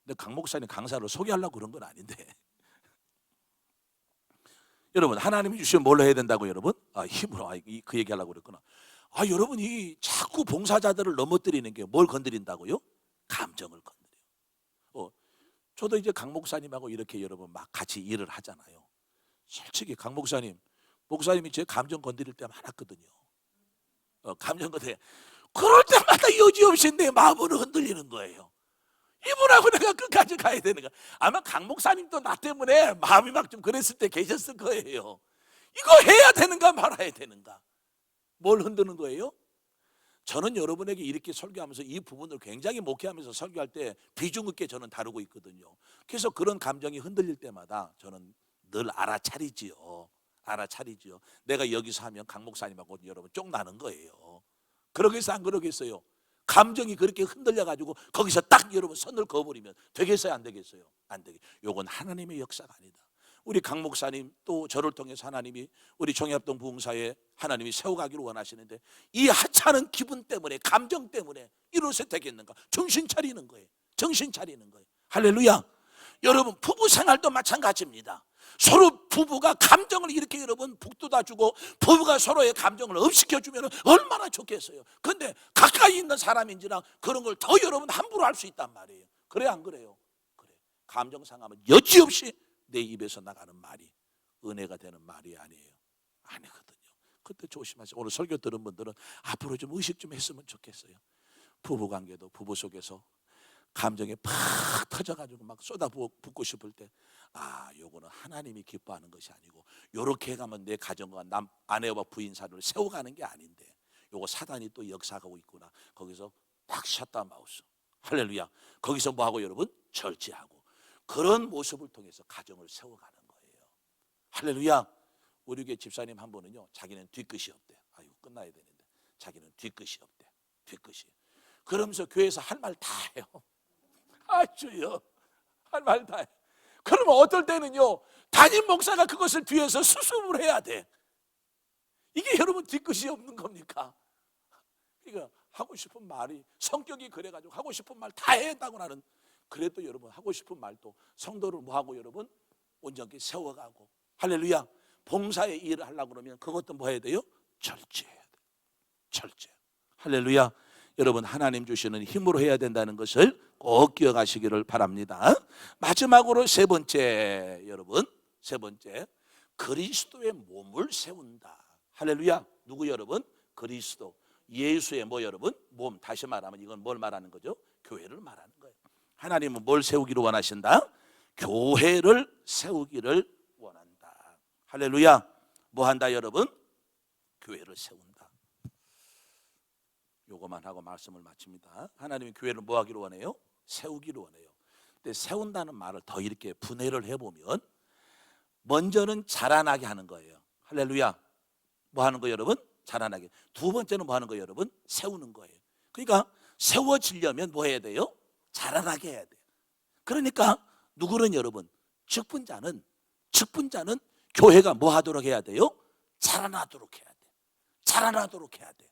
근데 강 목사님 강사를 소개하려고 그런 건 아닌데 여러분 하나님이 주시면 뭘로 해야 된다고 여러분? 힘으로. 그 얘기하려고 그랬구나. 여러분이 자꾸 봉사자들을 넘어뜨리는 게 뭘 건드린다고요? 감정을 건드려요. 저도 이제 강 목사님하고 이렇게 여러분 막 같이 일을 하잖아요. 솔직히 강 목사님이 제 감정 건드릴 때 많았거든요. 감정 건드려. 그럴 때마다 여지없이 내 마음을 흔들리는 거예요. 이분하고 내가 끝까지 가야 되는 거야. 아마 강 목사님도 나 때문에 마음이 막 좀 그랬을 때 계셨을 거예요. 이거 해야 되는가 말아야 되는가? 뭘 흔드는 거예요? 저는 여러분에게 이렇게 설교하면서 이 부분을 굉장히 목회하면서 설교할 때 비중 있게 저는 다루고 있거든요. 그래서 그런 감정이 흔들릴 때마다 저는 늘 알아차리지요. 내가 여기서 하면 강 목사님하고 여러분 쫑 나는 거예요. 그러겠어요? 안 그러겠어요? 감정이 그렇게 흔들려가지고 거기서 딱 여러분 선을 그어버리면 되겠어요? 안 되겠어요? 안 되겠어요. 요건 하나님의 역사가 아니다. 우리 강 목사님 또 저를 통해서 하나님이 우리 종합동 부흥사에 하나님이 세워가기를 원하시는데 이 하찮은 기분 때문에 감정 때문에 이러셔 되겠는가? 정신 차리는 거예요. 할렐루야. 여러분 부부 생활도 마찬가지입니다. 서로 부부가 감정을 이렇게 여러분 북돋아주고 부부가 서로의 감정을 업시켜주면 얼마나 좋겠어요. 그런데 가까이 있는 사람인지라 그런 걸 더 여러분 함부로 할 수 있단 말이에요. 그래 안 그래요? 그래. 감정 상하면 여지없이 내 입에서 나가는 말이 은혜가 되는 말이 아니에요. 아니거든요. 그때 조심하세요. 오늘 설교 들은 분들은 앞으로 좀 의식 좀 했으면 좋겠어요. 부부관계도 부부 속에서 감정이 팍 터져가지고 막 쏟아붓고 싶을 때, 요거는 하나님이 기뻐하는 것이 아니고, 요렇게 가면 내 가정과 아내와 부인 사이를 세워가는 게 아닌데, 요거 사단이 또 역사하고 있구나. 거기서 딱 샷다 마우스. 할렐루야. 거기서 뭐하고 여러분? 절제하고. 그런 모습을 통해서 가정을 세워가는 거예요. 할렐루야. 우리 교회 집사님 한 분은요, 자기는 뒤끝이 없대. 이거 끝나야 되는데 자기는 뒤끝이 없대. 뒤끝이. 그러면서 교회에서 할 말 다 해요. 주여, 할 말 다 해. 그러면 어떨 때는요, 담임 목사가 그것을 뒤에서 수습을 해야 돼. 이게 여러분 뒤끝이 없는 겁니까? 그러니까 하고 싶은 말이, 성격이 그래가지고 하고 싶은 말 다 해야 한다고 나는. 그래도 여러분 하고 싶은 말도 성도를 뭐하고 여러분 온전히 세워가고. 할렐루야. 봉사의 일을 하려고 그러면 그것도 뭐 해야 돼요? 절제해야 돼. 절제. 할렐루야. 여러분 하나님 주시는 힘으로 해야 된다는 것을 꼭 기억하시기를 바랍니다. 마지막으로 세 번째, 여러분 세 번째, 그리스도의 몸을 세운다. 할렐루야. 누구 여러분? 그리스도, 예수의 뭐 여러분? 몸. 다시 말하면 이건 뭘 말하는 거죠? 교회를 말하는 거예요. 하나님은 뭘 세우기를 원하신다? 교회를 세우기를 원한다. 할렐루야. 뭐 한다 여러분? 교회를 세운다. 요거만 하고 말씀을 마칩니다. 하나님이 교회를 뭐 하기를 원해요? 세우기를 원해요. 근데 세운다는 말을 더 이렇게 분해를 해보면, 먼저는 자라나게 하는 거예요. 할렐루야. 뭐 하는 거예요 여러분? 자라나게. 두 번째는 뭐 하는 거예요 여러분? 세우는 거예요. 그러니까 세워지려면 뭐 해야 돼요? 자라나게 해야 돼요. 그러니까 누구는 여러분? 직분자는 교회가 뭐 하도록 해야 돼요? 자라나도록 해야 돼. 자라나도록 해야 돼.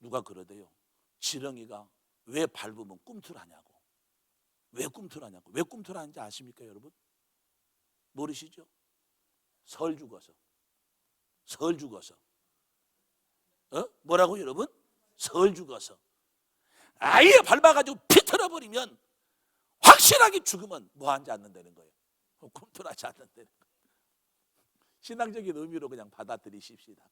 누가 그러대요? 지렁이가 왜 밟으면 꿈틀하냐고. 왜 꿈틀하냐고. 왜 꿈틀하는지 아십니까 여러분? 모르시죠? 설 죽어서. 뭐라고 여러분? 설 죽어서. 아예 밟아가지고 비틀어버리면 확실하게 죽으면 뭐 하지 않는다는 거예요? 꿈틀하지 않는다는 거예요. 신앙적인 의미로 그냥 받아들이십시다.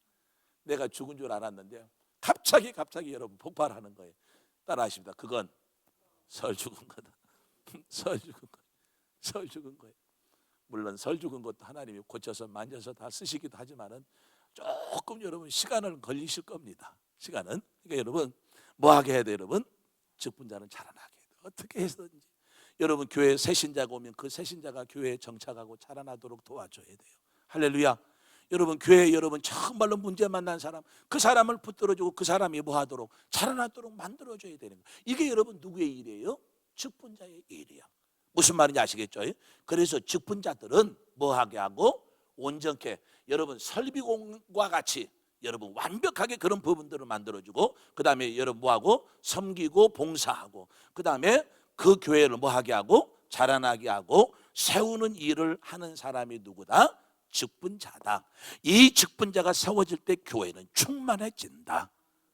내가 죽은 줄 알았는데 갑자기 여러분 폭발하는 거예요. 따라하십니다. 그건 설 죽은 거다. 설 죽은 거예요. 물론 설 죽은 것도 하나님이 고쳐서 만져서 다 쓰시기도 하지만은 조금 여러분 시간은 걸리실 겁니다. 시간은. 그러니까 여러분 뭐 하게 해야 돼요 여러분? 직분자는 자라나게 해야 돼요. 어떻게 해서든지. 여러분 교회에 새신자가 오면 그 새신자가 교회에 정착하고 자라나도록 도와줘야 돼요. 할렐루야. 여러분 교회에 여러분 정말로 문제 만난 사람, 그 사람을 붙들어주고 그 사람이 뭐 하도록 자라나도록 만들어줘야 되는 거예요. 이게 여러분 누구의 일이에요? 직분자의 일이야. 무슨 말인지 아시겠죠? 그래서 직분자들은 뭐 하게 하고 온전케, 여러분 설비공과 같이 여러분 완벽하게 그런 부분들을 만들어주고, 그 다음에 여러분 뭐하고 섬기고 봉사하고, 그 다음에 그 교회를 뭐하게 하고 자라나게 하고 세우는 일을 하는 사람이 누구다? 직분자다. 이 직분자가 세워질 때 교회는 충만해진다.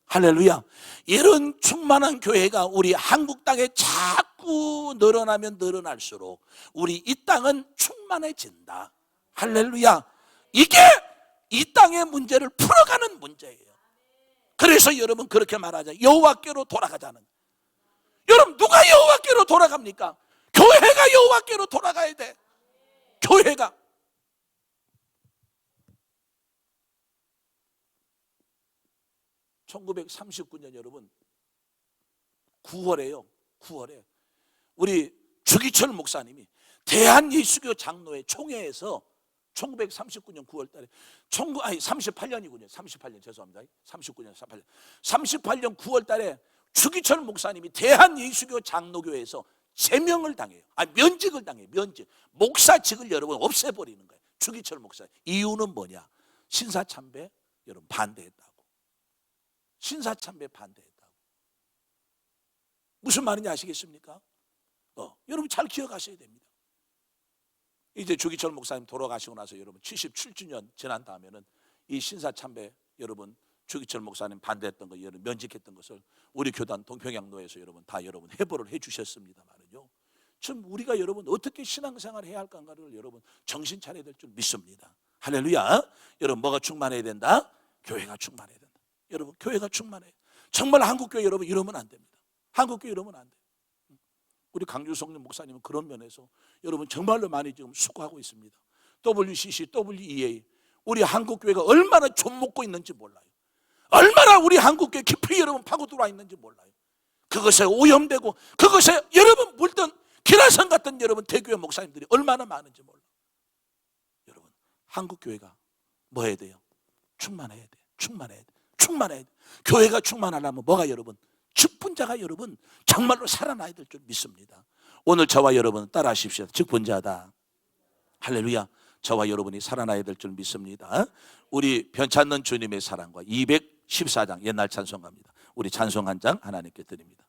할렐루야. 이런 충만한 교회가 우리 한국 땅에 자꾸 늘어나면 늘어날수록 우리 이 땅은 충만해진다. 할렐루야. 이게 이 땅의 문제를 풀어가는 문제예요. 그래서 여러분 그렇게 말하자. 여호와께로 돌아가자는. 여러분 누가 여호와께로 돌아갑니까? 교회가 여호와께로 돌아가야 돼. 교회가. (1939년) 여러분 9월에요. 9월에 우리 주기철 목사님이 대한예수교 장로회 총회에서 1939년 9월 달에 38년이군요. 38년 죄송합니다. 38년 9월 달에 주기철 목사님이 대한예수교 장로교회에서 제명을 당해요. 면직을 당해요. 면직. 목사직을 여러분 없애버리는 거예요. 주기철 목사. 이유는 뭐냐? 신사참배 여러분 반대했다고. 신사참배 반대했다고. 무슨 말인지 아시겠습니까? 여러분 잘 기억하셔야 됩니다. 이제 주기철 목사님 돌아가시고 나서 여러분 77주년 지난 다음에는 이 신사참배 여러분 주기철 목사님 반대했던 거, 여러분 면직했던 것을 우리 교단 동평양로에서 여러분 다 여러분 해보를 해주셨습니다만은요. 지금 우리가 여러분 어떻게 신앙생활을 해야 할까를 여러분 정신 차려야 될 줄 믿습니다. 할렐루야. 여러분 뭐가 충만해야 된다? 교회가 충만해야 된다. 여러분 교회가 충만해요. 정말 한국교회 여러분 이러면 안 됩니다. 한국교회 이러면 안 돼요. 우리 강주성령 목사님은 그런 면에서 여러분 정말로 많이 지금 수고하고 있습니다. WCC, WEA 우리 한국교회가 얼마나 좀 먹고 있는지 몰라요. 얼마나 우리 한국교회 깊이 여러분 파고 들어와 있는지 몰라요. 그것에 오염되고 그것에 여러분 물든 기라성 같은 여러분 대교회 목사님들이 얼마나 많은지 몰라요. 여러분 한국교회가 뭐 해야 돼요? 충만해야 돼요. 충만해야 돼요. 충만해야 돼요. 교회가 충만하려면 뭐가 여러분? 직분자가 여러분 정말로 살아나야 될 줄 믿습니다. 오늘 저와 여러분 따라하십시오. 직분자다. 할렐루야. 저와 여러분이 살아나야 될 줄 믿습니다. 우리 변찮는 주님의 사랑과 214장 옛날 찬송가입니다. 우리 찬송 한 장 하나님께 드립니다.